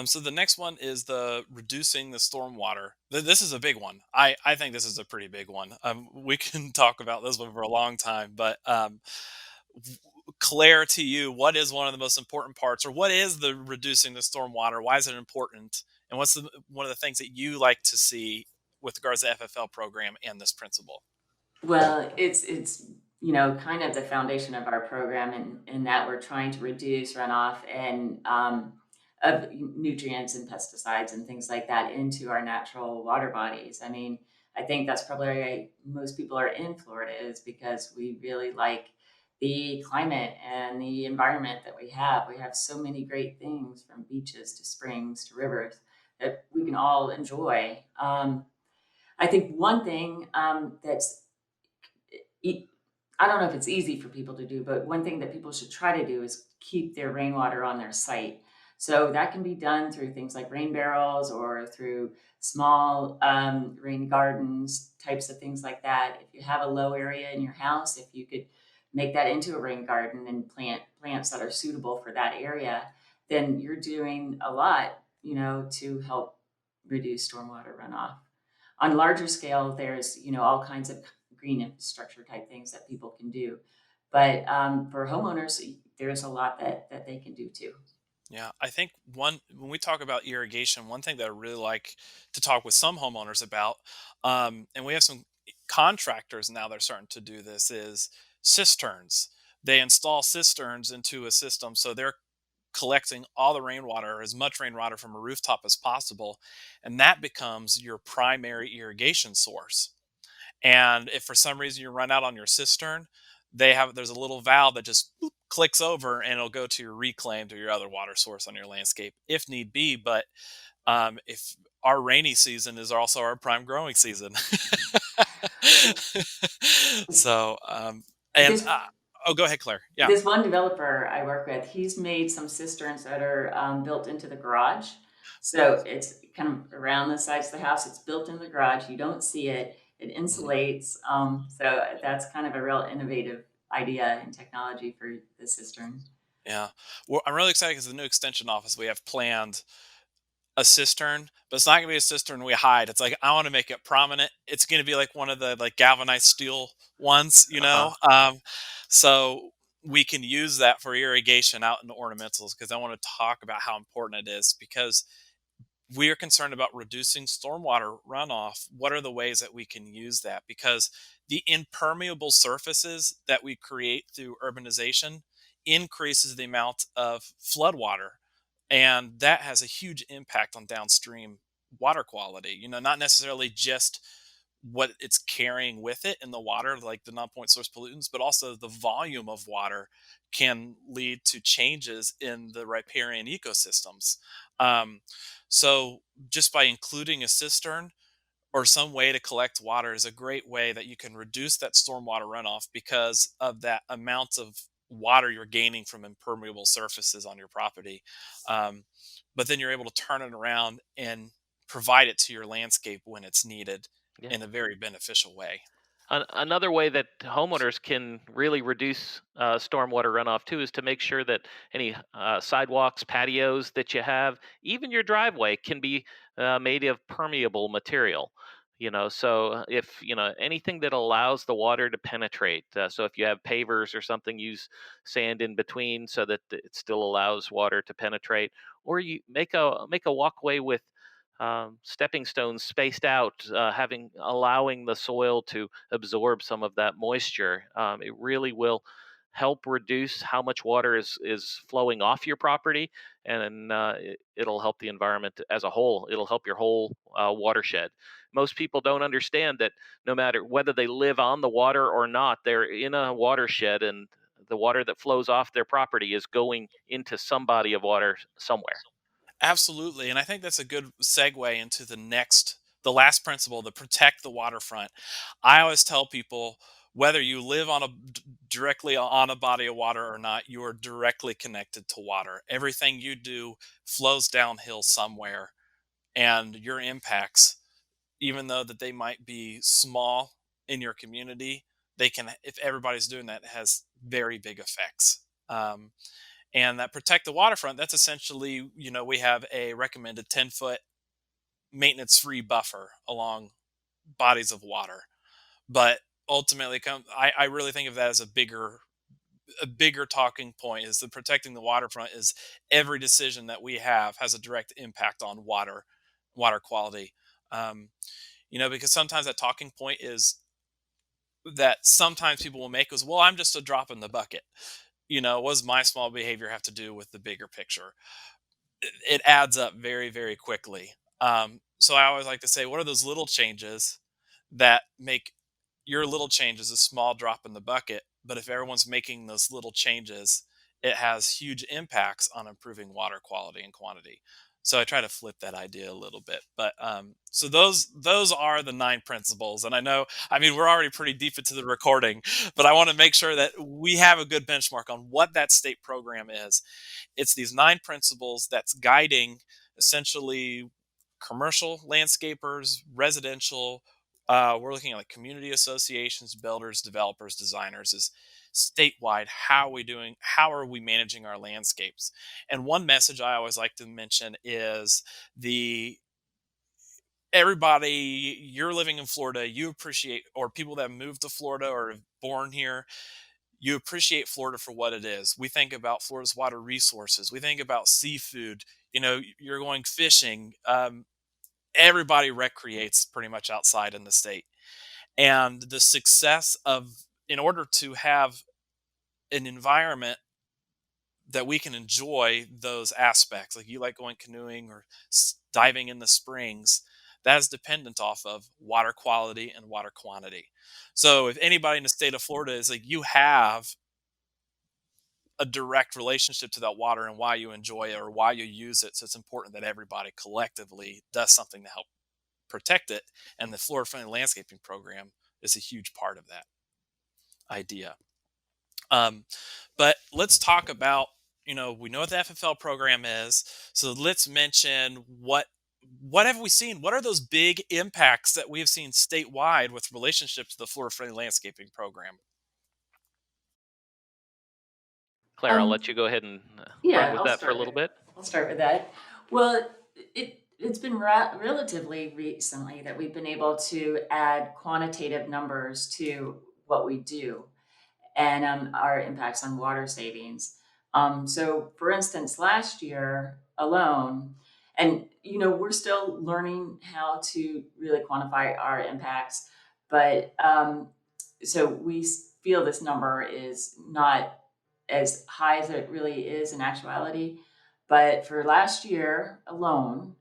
So the next one is the reducing the stormwater. This is a big one. I think this is a pretty big one. We can talk about this one for a long time, but v- Claire, to you, what is one of the most important parts, or what is the reducing the stormwater? Why is it important? And what's one of the things that you like to see with regards to the FFL program and this principle? Well, it's kind of the foundation of our program, in that we're trying to reduce runoff and of nutrients and pesticides and things like that into our natural water bodies. I mean, I think that's probably why most people are in Florida, is because we really like the climate and the environment that we have. We have so many great things, from beaches to springs to rivers, that we can all enjoy. I think one thing that's e- I don't know if it's easy for people to do, but one thing that people should try to do is keep their rainwater on their site. So that can be done through things like rain barrels, or through small rain gardens, types of things like that. If you have a low area in your house, if you could make that into a rain garden and plant plants that are suitable for that area, then you're doing a lot, to help reduce stormwater runoff. On larger scale, there's all kinds of green infrastructure type things that people can do, but for homeowners, there's a lot that they can do too. Yeah, I think when we talk about irrigation, one thing that I really like to talk with some homeowners about, and we have some contractors now that are starting to do this, is cisterns. They install cisterns into a system, so they're collecting all the rainwater, as much rainwater from a rooftop as possible, and that becomes your primary irrigation source. And if for some reason you run out on your cistern, there's a little valve that just boop, clicks over, and it'll go to your reclaimed or your other water source on your landscape if need be. But if our rainy season is also our prime growing season. So and This oh, go ahead, Claire. Yeah. this one developer I work with, he's made some cisterns that are built into the garage. So it's kind of around the sides of the house. It's built in the garage. You don't see it. It Mhm. insulates. So that's kind of a real innovative idea and technology for the cistern. Yeah. Well, I'm really excited because the new extension office we have planned a cistern, but it's not gonna be a cistern we hide. It's like I want to make it prominent. It's gonna be like one of the like galvanized steel ones, you Uh huh. know. So we can use that for irrigation out in the ornamentals, because I want to talk about how important it is, because we are concerned about reducing stormwater runoff. What are the ways that we can use that? Because the impermeable surfaces that we create through urbanization increases the amount of floodwater, and that has a huge impact on downstream water quality. Not necessarily just what it's carrying with it in the water, like the non-point source pollutants, but also the volume of water can lead to changes in the riparian ecosystems. Um, so just by including a cistern or some way to collect water is a great way that you can reduce that stormwater runoff, because of that amount of water you're gaining from impermeable surfaces on your property. Um, but then you're able to turn it around and provide it to your landscape when it's needed Yeah. in a very beneficial way. Another way that homeowners can really reduce stormwater runoff too is to make sure that any sidewalks, patios that you have, even your driveway, can be made of permeable material. So if anything that allows the water to penetrate. So if you have pavers or something, use sand in between so that it still allows water to penetrate. Or you make a walkway with stepping stones spaced out, allowing the soil to absorb some of that moisture. It really will help reduce how much water is flowing off your property, and it'll help the environment as a whole. It'll help your whole watershed. Most people don't understand that no matter whether they live on the water or not, they're in a watershed, and the water that flows off their property is going into some body of water somewhere. Absolutely. And I think that's a good segue into the last principle, the protect the waterfront. I always tell people, whether you live directly on a body of water or not, you are directly connected to water. Everything you do flows downhill somewhere, and your impacts, even though that they might be small in your community, if everybody's doing that, it has very big effects. And that protect the waterfront, that's essentially, we have a recommended 10-foot maintenance free buffer along bodies of water. But ultimately, I really think of that as a bigger talking point, is that protecting the waterfront is every decision that we have has a direct impact on water quality. um, because sometimes that talking point is that sometimes people will make is, well, I'm just a drop in the bucket. What does my small behavior have to do with the bigger picture? It adds up very, very quickly. So I always like to say, what are those little changes that make your little changes a small drop in the bucket? But if everyone's making those little changes, it has huge impacts on improving water quality and quantity. So I try to flip that idea a little bit. But so those are the 9 principles. And I know, I mean, we're already pretty deep into the recording, but I want to make sure that we have a good benchmark on what that state program is. It's these 9 principles that's guiding essentially commercial landscapers, residential. We're looking at like community associations, builders, developers, designers. Is statewide, how are we managing our landscapes? And one message I always like to mention is the everybody, you're living in Florida, you appreciate, or people that moved to Florida or have born here, you appreciate Florida for what it is. We think about Florida's water resources. We think about seafood. You're going fishing. Everybody recreates pretty much outside in the state. And the success in order to have an environment that we can enjoy those aspects, like you like going canoeing or diving in the springs, that is dependent off of water quality and water quantity. So if anybody in the state of Florida is like, you have a direct relationship to that water and why you enjoy it or why you use it. So it's important that everybody collectively does something to help protect it. And the Florida Friendly Landscaping Program is a huge part of that idea. But let's talk about, we know what the FFL program is. So let's mention what have we seen? What are those big impacts that we have seen statewide with relationship to the Florida Friendly Landscaping Program? Claire, I'll Um, let you go ahead and run yeah, with that for a little bit. I'll start with that. Well, it's been relatively recently that we've been able to add quantitative numbers to what we do. and our impacts on water savings. So, for instance, last year alone, and we're still learning how to really quantify our impacts, but so we feel this number is not as high as it really is in actuality. But for last year alone,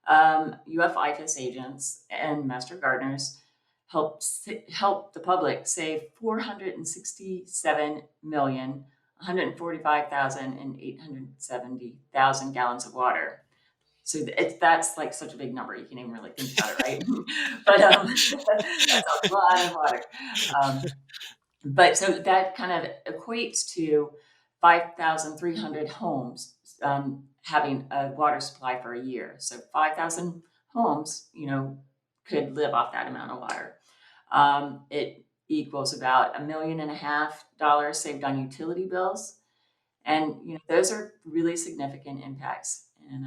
UF IFAS agents and master gardeners help the public save 467,145,870 gallons of water. So that's like such a big number. You can't even really think about it, right? But that's a lot of water. But so that kind of equates to 5,300 homes having a water supply for a year. So 5,000 homes, could live off that amount of water. It equals about $1.5 million saved on utility bills, and those are really significant impacts. And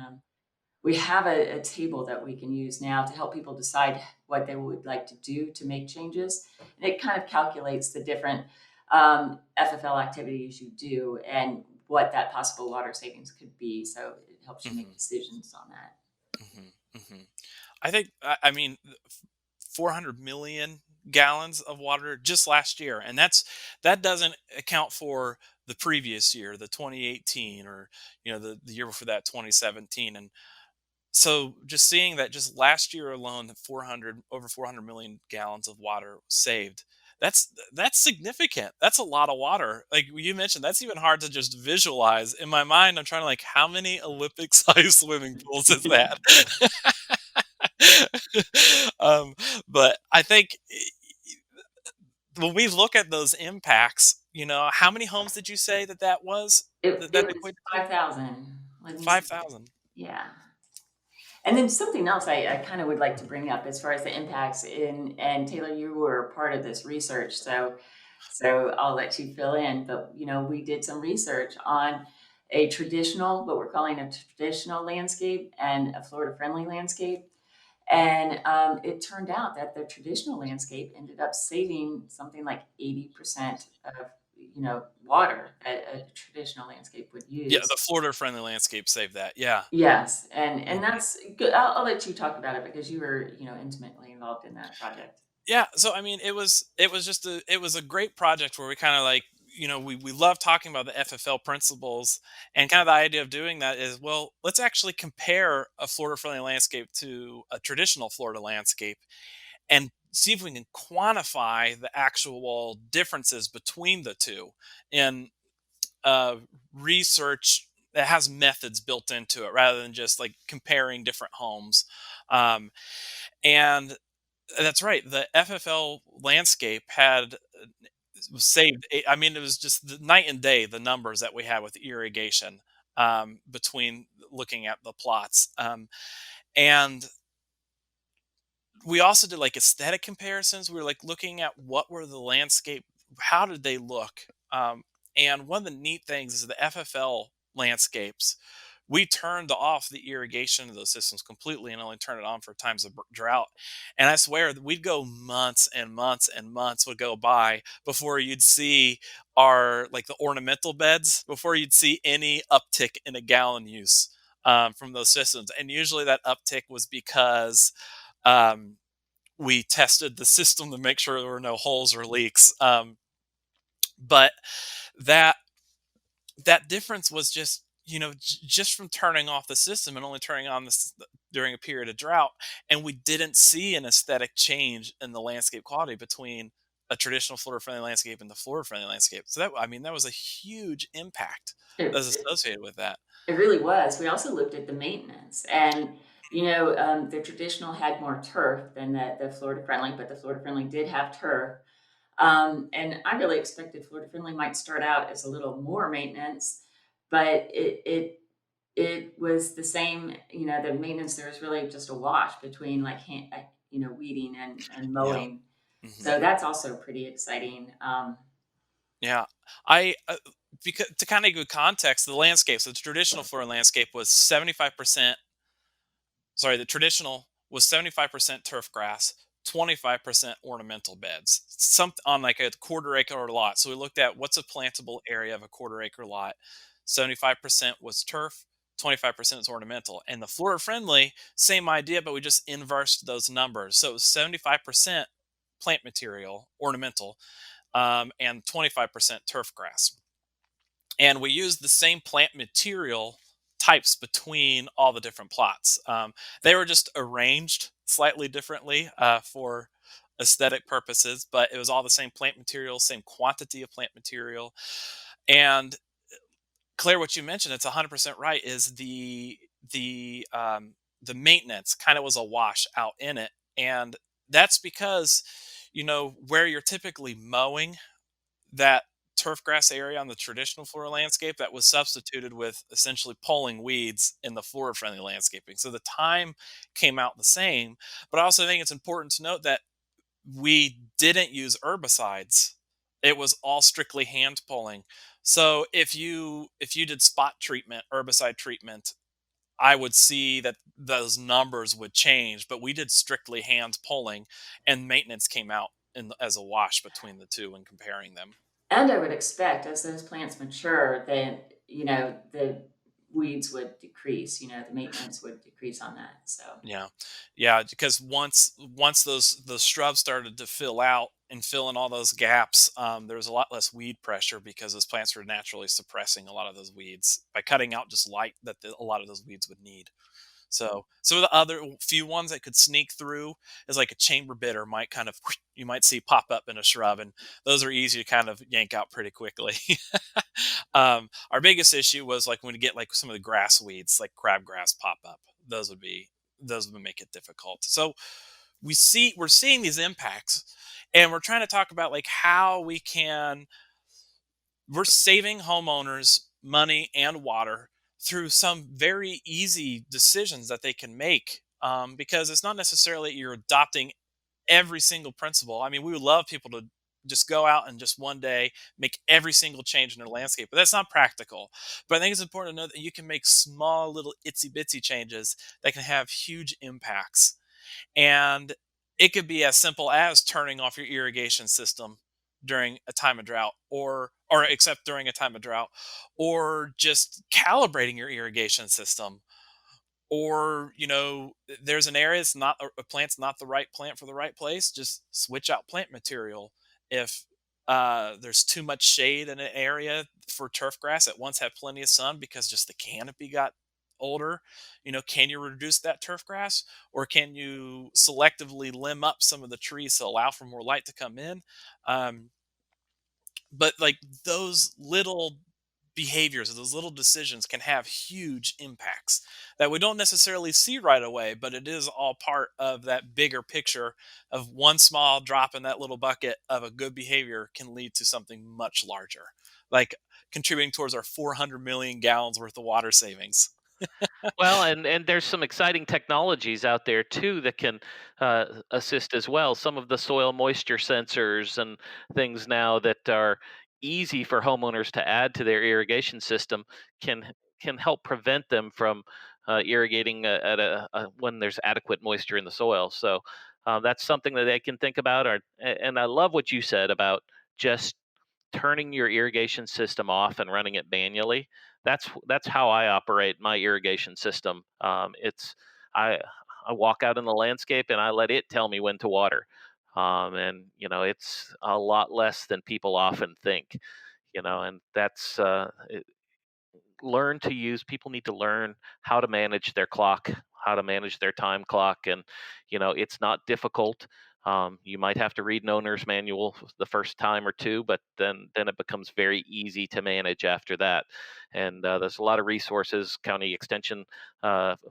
we have a table that we can use now to help people decide what they would like to do to make changes. And it kind of calculates the different FFL activities you do and what that possible water savings could be. So it helps you make decisions on that. I think, I mean, 400 million gallons of water just last year, and that doesn't account for the previous year, the 2018, or the year before that, 2017. And so just seeing that just last year alone, over 400 million gallons of water saved. That's significant. That's a lot of water. Like you mentioned, that's even hard to just visualize. In my mind, I'm trying to, like, how many Olympic-sized swimming pools is that? um, but I think when we look at those impacts, how many homes did you say that was? That It was equated to 5,000. Let me see. 5,000. Yeah. And then something else I kind of would like to bring up as far as the impacts and Taylor, you were part of this research, so I'll let you fill in. But we did some research on what we're calling a traditional landscape and a Florida friendly landscape. And it turned out that the traditional landscape ended up saving something like 80% of water that a traditional landscape would Yeah, use. the Florida friendly landscape saved that. Yeah. Yes, and Mhm. that's good. I'll let you talk about it because you were intimately involved in that project. Yeah, so I mean, it was a great project where we kind of, like, we love talking about the FFL principles, and kind of the idea of doing that is, well, let's actually compare a Florida friendly landscape to a traditional Florida landscape and see if we can quantify the actual differences between the two in research that has methods built into it rather than just like comparing different homes. Um, and that's right. The FFL landscape was saved. I mean, it was just the night and day, the numbers that we had with irrigation, between looking at the plots. And we also did like aesthetic comparisons. We were like looking at what were the landscape, how did they look? And one of the neat things is the FFL landscapes, we turned off the irrigation of those systems completely and only turned it on for times of drought. And I swear that we'd go months and months and months would go by before you'd see the ornamental beds, before you'd see any uptick in a gallon use from those systems. And usually that uptick was because um, we tested the system to make sure there were no holes or leaks. But that that difference was just, just from turning off the system and only turning on this during a period of drought, and we didn't see an aesthetic change in the landscape quality between a traditional Florida friendly landscape and the Florida friendly landscape. So that, I mean, that was a huge impact that It, was it, associated with that. it really was. We also looked at the maintenance, and the traditional had more turf than the Florida friendly, but the Florida friendly did have turf. And I really expected Florida friendly might start out as a little more maintenance, but it was the same. The maintenance there was really just a wash between like weeding and Yeah. mowing. Hmm. So that's also pretty exciting. Yeah. I Because to kind of give context, the landscape, so the traditional Florida landscape was 75%. Sorry, the traditional was 75% turf grass, 25% ornamental beds, some on like a quarter acre lot. So we looked at what's a plantable area of a quarter acre lot. 75% was turf, 25% is ornamental. And the flora friendly, same idea, but we just inversed those numbers. So it was 75% plant material, ornamental, and 25% turf grass. And we used the same plant material types between all the different plots. They were just arranged slightly differently for aesthetic purposes, but it was all the same plant material, same quantity of plant material. And Claire, what you mentioned, it's 100% right. Is the maintenance kind of was a wash out in it, and that's because where you're typically mowing that turf grass area on the traditional flora landscape, that was substituted with essentially pulling weeds in the flora friendly landscaping. So the time came out the same, but I also think it's important to note that we didn't use herbicides. It was all strictly hand pulling. So if you did spot treatment, herbicide treatment, I would see that those numbers would change, but we did strictly hand pulling, and maintenance came out as a wash between the two when comparing them. And I would expect as those plants mature, that, the weeds would decrease, the maintenance would decrease on that. So, Yeah, yeah, because once those shrubs started to fill out and fill in all those gaps, there was a lot less weed pressure because those plants were naturally suppressing a lot of those weeds by cutting out just light that a lot of those weeds would need. So some of the other few ones that could sneak through is like a chamber bitter might kind of you might see pop up in a shrub, and those are easy to kind of yank out pretty quickly. Our biggest issue was like when you get like some of the grass weeds, like crabgrass, pop up. Those would make it difficult. So we're seeing these impacts, and we're trying to talk about like how we're saving homeowners money and water through some very easy decisions that they can make, because it's not necessarily you're adopting every single principle. I mean, we would love people to just go out and just one day make every single change in their landscape, but that's not practical. But I think it's important to know that you can make small little itsy bitsy changes that can have huge impacts. And it could be as simple as turning off your irrigation system during a time of drought, or except during a time of drought, or just calibrating your irrigation system, or there's an area, it's not a plant's not the right plant for the right place, just switch out plant material. If there's too much shade in an area for turf grass that once had plenty of sun because just the canopy got older, can you reduce that turf grass, or can you selectively limb up some of the trees to allow for more light to come in? But like those little behaviors or those little decisions can have huge impacts that we don't necessarily see right away, but it is all part of that bigger picture of one small drop in that little bucket of a good behavior can lead to something much larger, like contributing towards our 400 million gallons worth of water savings. Well, and there's some exciting technologies out there too that can assist as well. Some of the soil moisture sensors and things now that are easy for homeowners to add to their irrigation system can can help prevent them from irrigating at when there's adequate moisture in the soil. So that's something that they can think about. And I love what you said about just turning your irrigation system off and running it manually. That's how I operate my irrigation system. It's I I walk out in the landscape and I let it tell me when to water. And it's a lot less than people often think. And that's learn to use people need to learn how to manage their clock, how to manage their time clock. And it's not difficult. You might have to read an owner's manual the first time or two, but then it becomes very easy to manage after that. And there's a lot of resources, county extension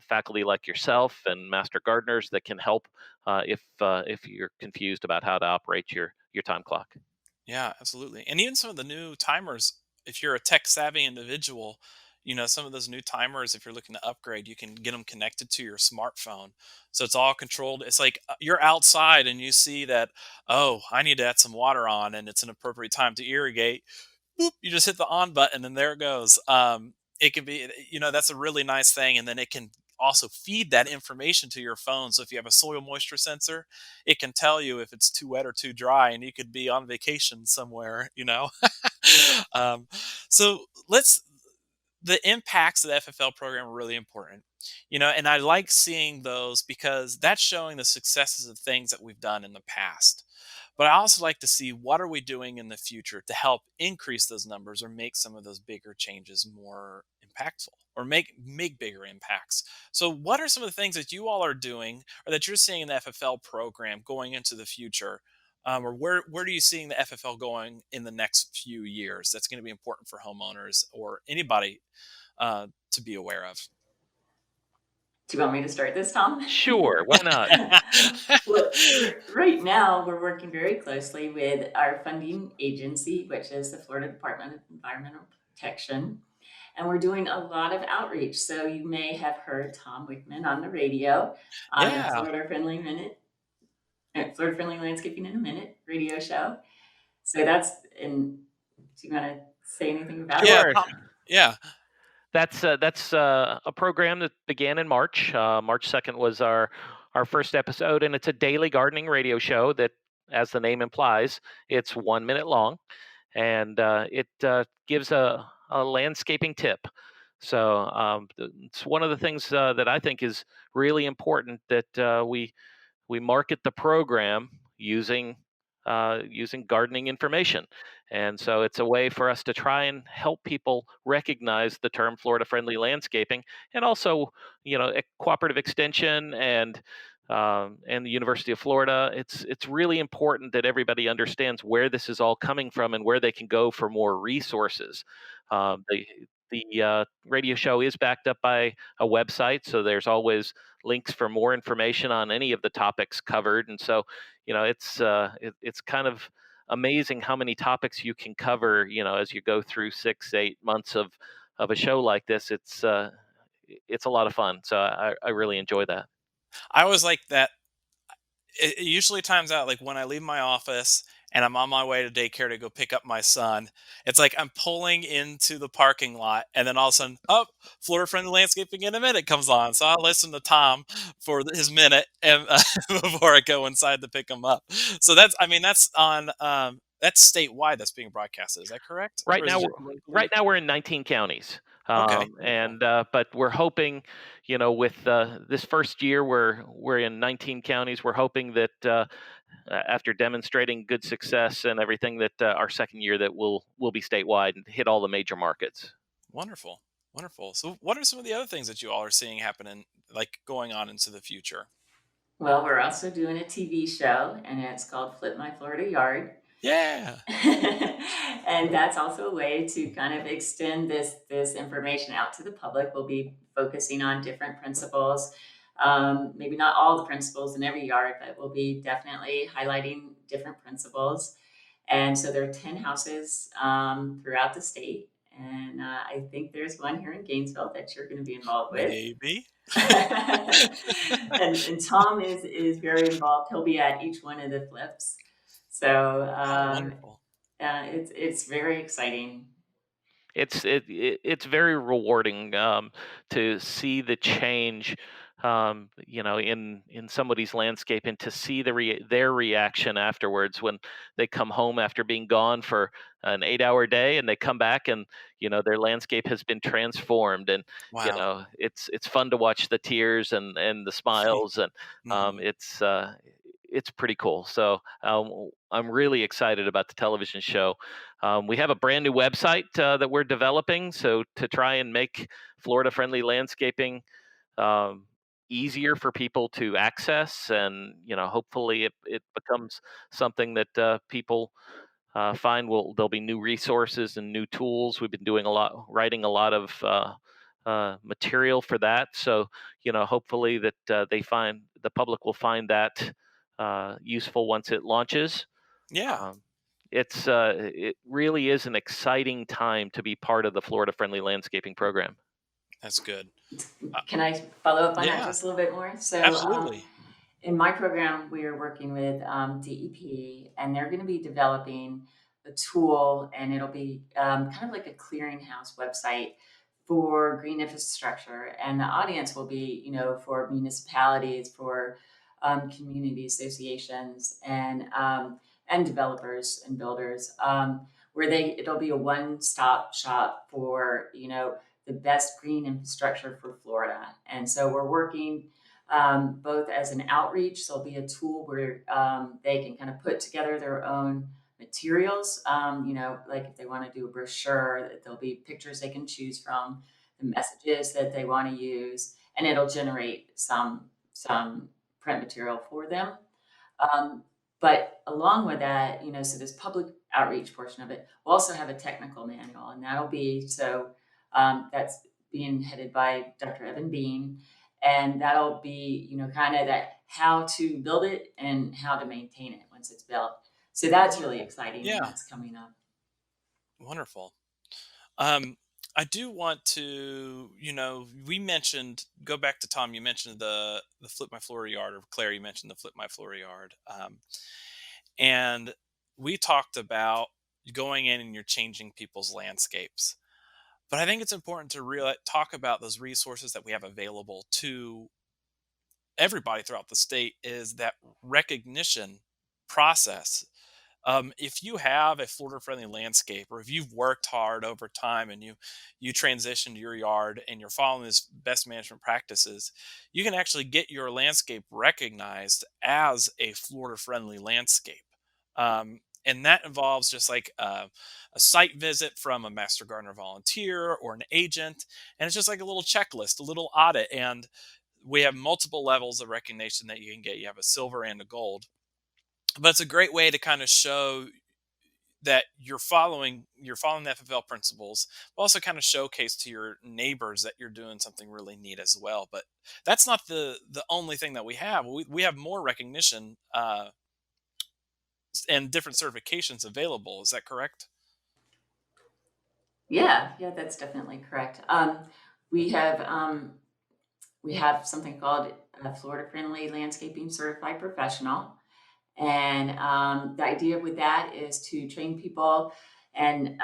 faculty like yourself and master gardeners that can help if you're confused about how to operate your time clock. Yeah, absolutely. And even some of the new timers, if you're a tech savvy individual, some of those new timers, if you're looking to upgrade, you can get them connected to your smartphone. So it's all controlled. It's like you're outside and you see that, oh, I need to add some water on and it's an appropriate time to irrigate. Boop, you just hit the on button and there it goes. It can be, that's a really nice thing. And then it can also feed that information to your phone. So if you have a soil moisture sensor, it can tell you if it's too wet or too dry, and you could be on vacation somewhere, you know. um, so let's the impacts of the FFL program are really important, you know, and I like seeing those because that's showing the successes of things that we've done in the past. But I also like to see what are we doing in the future to help increase those numbers or make some of those bigger changes more impactful or make bigger impacts. So what are some of the things that you all are doing or that you're seeing in the FFL program going into the future? Or where are you seeing the FFL going in the next few years? That's going to be important for homeowners or anybody to be aware of. Do you want me to start this, Tom? Sure, why not? Well, right now we're working very closely with our funding agency, which is the Florida Department of Environmental Protection. And we're doing a lot of outreach. So you may have heard Tom Wichman on the radio on the Yeah. Florida Friendly Landscaping in a Minute radio show. So that's, and do you want to say anything about Yeah. it? Sure. Yeah. That's a program that began in March. March 2nd was our first episode, and it's a daily gardening radio show that, as the name implies, it's 1 minute long, and it gives a landscaping tip. So it's one of the things that I think is really important that we market the program using using gardening information. And so it's a way for us to try and help people recognize the term Florida friendly landscaping, and also, cooperative extension and the University of Florida. It's really important that everybody understands where this is all coming from and where they can go for more resources. The radio show is backed up by a website, so there's always links for more information on any of the topics covered. And so, it's kind of amazing how many topics you can cover, as you go through 6 8 months of a show like this. It's a lot of fun, so I really enjoy that. I always like that. It usually times out like when I leave my office and I'm on my way to daycare to go pick up my son. It's like I'm pulling into the parking lot, and then all of a sudden, oh, Florida Friendly Landscaping in a Minute comes on. So I'll listen to Tom for his minute and before I go inside to pick him up. So I mean, that's on that's statewide that's being broadcasted. Is that correct, Right or is now, it we're, just locally? right now we're in 19 counties, Okay, wonderful. and but we're hoping, with this first year, we're in 19 counties. We're hoping that after demonstrating good success and everything, that our second year that we'll be statewide and hit all the major markets. Wonderful. Wonderful. So, what are some of the other things that you all are seeing happening, like going on into the future? Well, we're also doing a TV show, and it's called Flip My Florida Yard. Yeah. And that's also a way to kind of extend this information out to the public. We'll be focusing on different principles, maybe not all the principles in every yard, but we'll be definitely highlighting different principles. And so there are 10 houses throughout the state, and I think there's one here in Gainesville that you're going to be involved with. Maybe. And Tom is very involved. He'll be at each one of the flips. So Oh, wonderful. it's very exciting. It's very rewarding to see the change, in somebody's landscape, and to see their reaction afterwards when they come home after being gone for an 8-hour day, and they come back, and their landscape has been transformed. And Wow. it's fun to watch the tears and the smiles, and Mhm. it's pretty cool. So I'm really excited about the television show. We have a brand new website that we're developing, so to try and make Florida friendly landscaping um, easier for people to access, and hopefully it becomes something that people find there'll be new resources and new tools. We've been writing a lot of material for that, so hopefully that the public will find that useful once it launches. Yeah, Um, it really is an exciting time to be part of the Florida Friendly Landscaping Program. that's good. Uh, Can I follow up on that yeah, just a little bit more? So absolutely. in my program, we are working with DEP, and they're going to be developing a tool, and it'll be kind of like a clearinghouse website for green infrastructure, and the audience will be, for municipalities, for community associations, and developers and builders, where it'll be a one-stop shop for the best green infrastructure for Florida. And so we're working both as an outreach. So there'll be a tool where they can kind of put together their own materials. Like if they want to do a brochure, there'll be pictures they can choose from, the messages that they want to use, and it'll generate some print material for them. But along with that, so this public outreach portion of it, we'll also have a technical manual, and that'll be that's being headed by Dr. Evan Bean, and that'll be kind of that how to build it and how to maintain it once it's built. So that's really exciting, and Yeah, that's coming up. wonderful. I do want to, we mentioned, go back to Tom, you mentioned the Flip My Floor Yard, or Claire, you mentioned the Flip My Floor Yard. And we talked about going in and you're changing people's landscapes. But I think it's important to talk about those resources that we have available to everybody throughout the state, is that recognition process. If you have a Florida friendly landscape, or if you've worked hard over time and you transitioned your yard and you're following this best management practices, you can actually get your landscape recognized as a Florida friendly landscape. And that involves just like a site visit from a master gardener volunteer or an agent. And it's just like a little checklist, a little audit. And we have multiple levels of recognition that you can get. You have a silver and a gold, but it's a great way to kind of show that you're following the FFL principles, but also kind of showcase to your neighbors that you're doing something really neat as well. But that's not the only thing that we have. We have more recognition and different certifications available. Is that correct? Yeah, that's definitely correct. We have something called a Florida Friendly Landscaping Certified Professional. And the idea with that is to train people and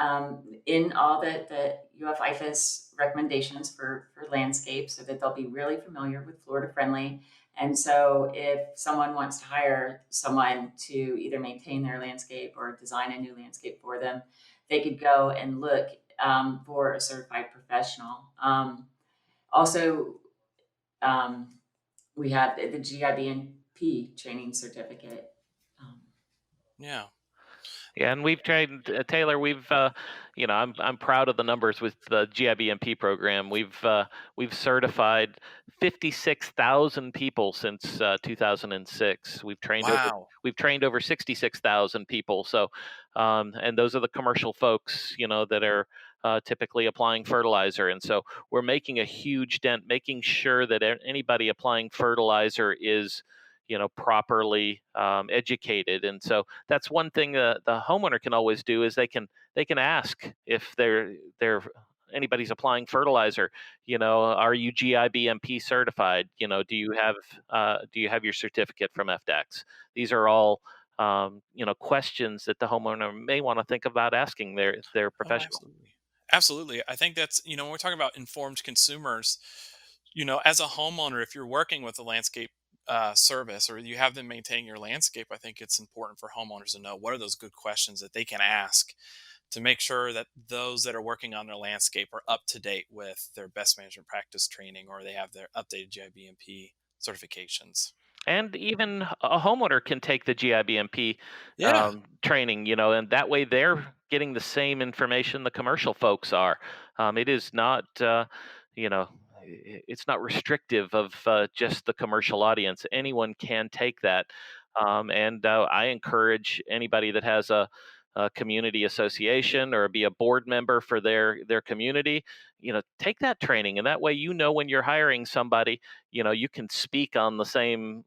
in all the IFAS recommendations for landscape, so that they'll be really familiar with Florida Friendly. And so if someone wants to hire someone to either maintain their landscape or design a new landscape for them, they could go and look for a certified professional. Also, we have the GIBNP training certificate. Yeah. Yeah, and we've trained Taylor. I'm proud of the numbers with the GIBMP program. We've certified 56,000 people since 2006. Wow. We've trained over 66,000 people. So, and those are the commercial folks, that are typically applying fertilizer. And so we're making a huge dent, making sure that anybody applying fertilizer is properly educated. And so that's one thing the homeowner can always do, is they can ask if they're anybody's applying fertilizer, are you GIBMP certified? Do you have your certificate from FDAX? These are all questions that the homeowner may want to think about asking their Oh, professional. absolutely. Absolutely. I think that's, when we're talking about informed consumers, as a homeowner, if you're working with a landscape service, or you have them maintain your landscape, I think it's important for homeowners to know what are those good questions that they can ask to make sure that those that are working on their landscape are up to date with their best management practice training, or they have their updated GIBMP certifications. And even a homeowner can take the GIBMP Yeah, training, and that way they're getting the same information the commercial folks are. It is not, it's not restrictive of just the commercial audience. Anyone can take that. And I encourage anybody that has a community association or be a board member for their community, take that training. And that way, when you're hiring somebody, you can speak on the same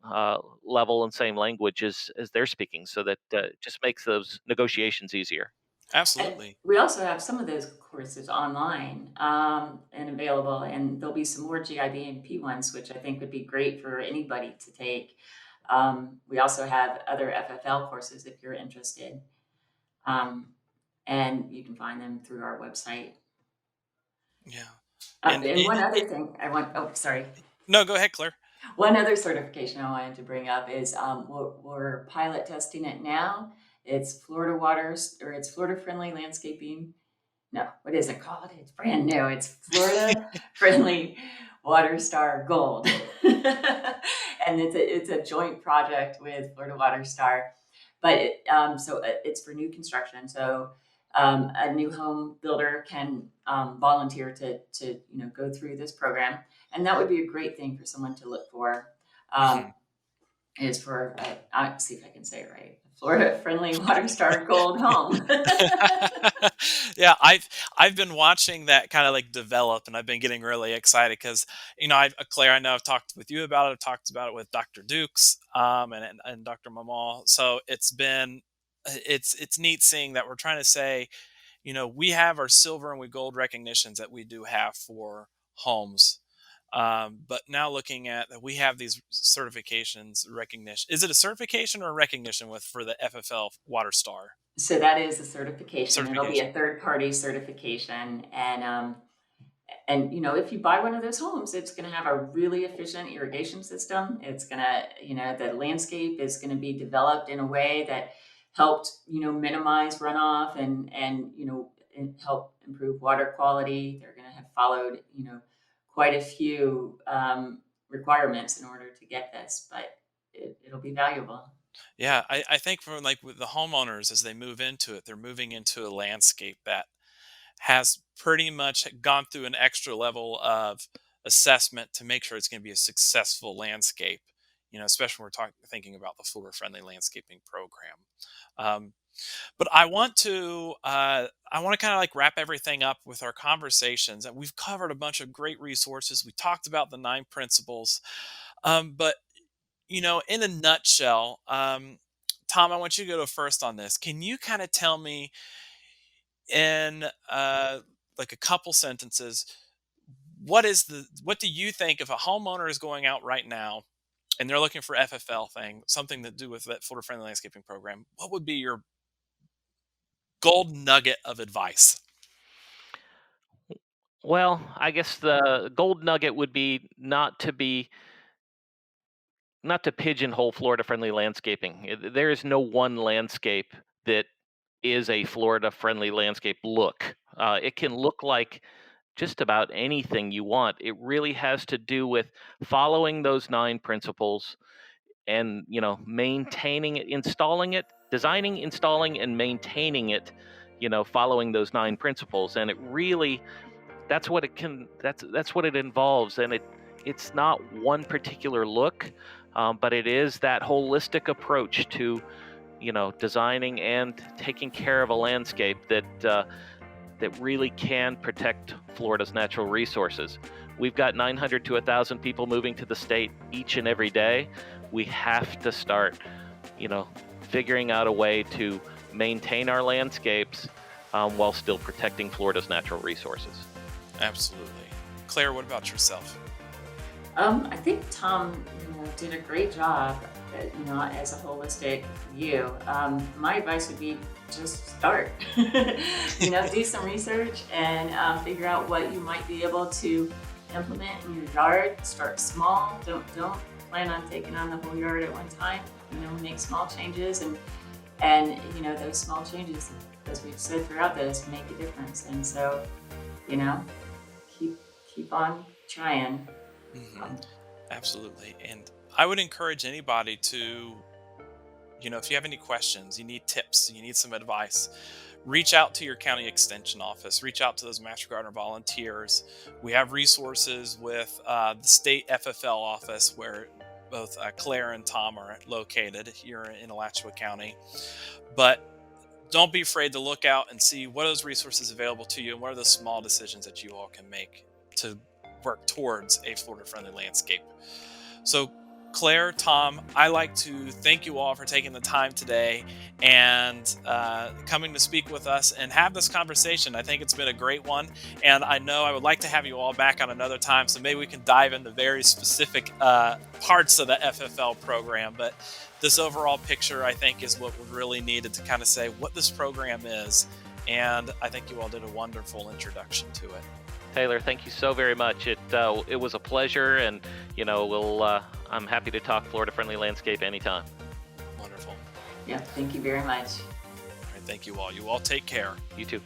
level and same language as they're speaking, so that just makes those negotiations easier. And absolutely. we also have some of those courses online and available, and there'll be some more GIBNP ones, which I think would be great for anybody to take. We also have other FFL courses if you're interested, um, and you can find them through our website. Yeah. And one other thing sorry. No, go ahead, Claire. One other certification I wanted to bring up is we're pilot testing it now. It's Florida Waters, or it's Florida Friendly Landscaping. No, what is it called? It's brand new. It's Florida Friendly Water Star Gold. And it's a joint project with Florida Water Star. But it's for new construction. So a new home builder can volunteer to go through this program, and that would be a great thing for someone to look for. Is for I'll see if I can say it right. Florida Friendly Water Star Gold Home. Yeah, I've been watching that kind of like develop, and I've been getting really excited because Claire, I know I've talked with you about it. I've talked about it with Dr. Dukes and Dr. Mamal. So it's neat seeing that we're trying to say, we have our silver and we gold recognitions that we do have for homes. But now looking at that, we have these certifications, recognition. Is it a certification or a recognition for the FFL Water Star? So that is a certification. It'll be a third-party certification, and if you buy one of those homes, it's going to have a really efficient irrigation system. It's going to, the landscape is going to be developed in a way that helped, minimize runoff and help improve water quality. They're going to have followed, quite a few requirements in order to get this, but it'll be valuable. Yeah, I think for like with the homeowners, as they move into it, they're moving into a landscape that has pretty much gone through an extra level of assessment to make sure it's going to be a successful landscape. Especially when we're thinking about the Florida Friendly Landscaping Program. But I want to kind of like wrap everything up with our conversations, and we've covered a bunch of great resources. We talked about the 9 principles, but in a nutshell, Tom, I want you to go first on this. Can you kind of tell me in like a couple sentences, what do you think if a homeowner is going out right now and they're looking for FFL something to do with that Florida Friendly Landscaping Program, what would be your gold nugget of advice? Well, I guess the gold nugget would be not to pigeonhole Florida Friendly Landscaping. There is no one landscape that is a Florida Friendly Landscape look. It can look like just about anything you want. It really has to do with following those 9 principles and, maintaining it, installing it, designing, installing, and maintaining it, following those 9 principles. And it really, that's what it involves. And it's not one particular look, but it is that holistic approach to, designing and taking care of a landscape that really can protect Florida's natural resources. We've got 900 to 1,000 people moving to the state each and every day. We have to start, figuring out a way to maintain our landscapes while still protecting Florida's natural resources. Absolutely. Claire, what about yourself? I think Tom, did a great job, as a holistic view. My advice would be just start. Do some research and figure out what you might be able to implement in your yard. Start small. Don't plan on taking on the whole yard at one time. Make small changes, and those small changes, as we've said throughout this, make a difference. And so, keep on trying. Mm-hmm. Absolutely. And I would encourage anybody to, if you have any questions, you need tips, you need some advice, reach out to your county extension office, reach out to those Master Gardener volunteers. We have resources with the state FFL office where both Claire and Tom are located here in Alachua County. But don't be afraid to look out and see what are those resources available to you and what are the small decisions that you all can make to work towards a Florida-friendly landscape. So Claire, Tom, I like to thank you all for taking the time today and coming to speak with us and have this conversation. I think it's been a great one, and I know I would like to have you all back on another time, so maybe we can dive into very specific parts of the FFL program. But this overall picture, I think, is what we really needed to kind of say what this program is, and I think you all did a wonderful introduction to it. Taylor, thank you so very much. It was a pleasure, and I'm happy to talk Florida Friendly Landscape anytime. Wonderful. Yeah, thank you very much. All right, thank you all. You all take care. You too.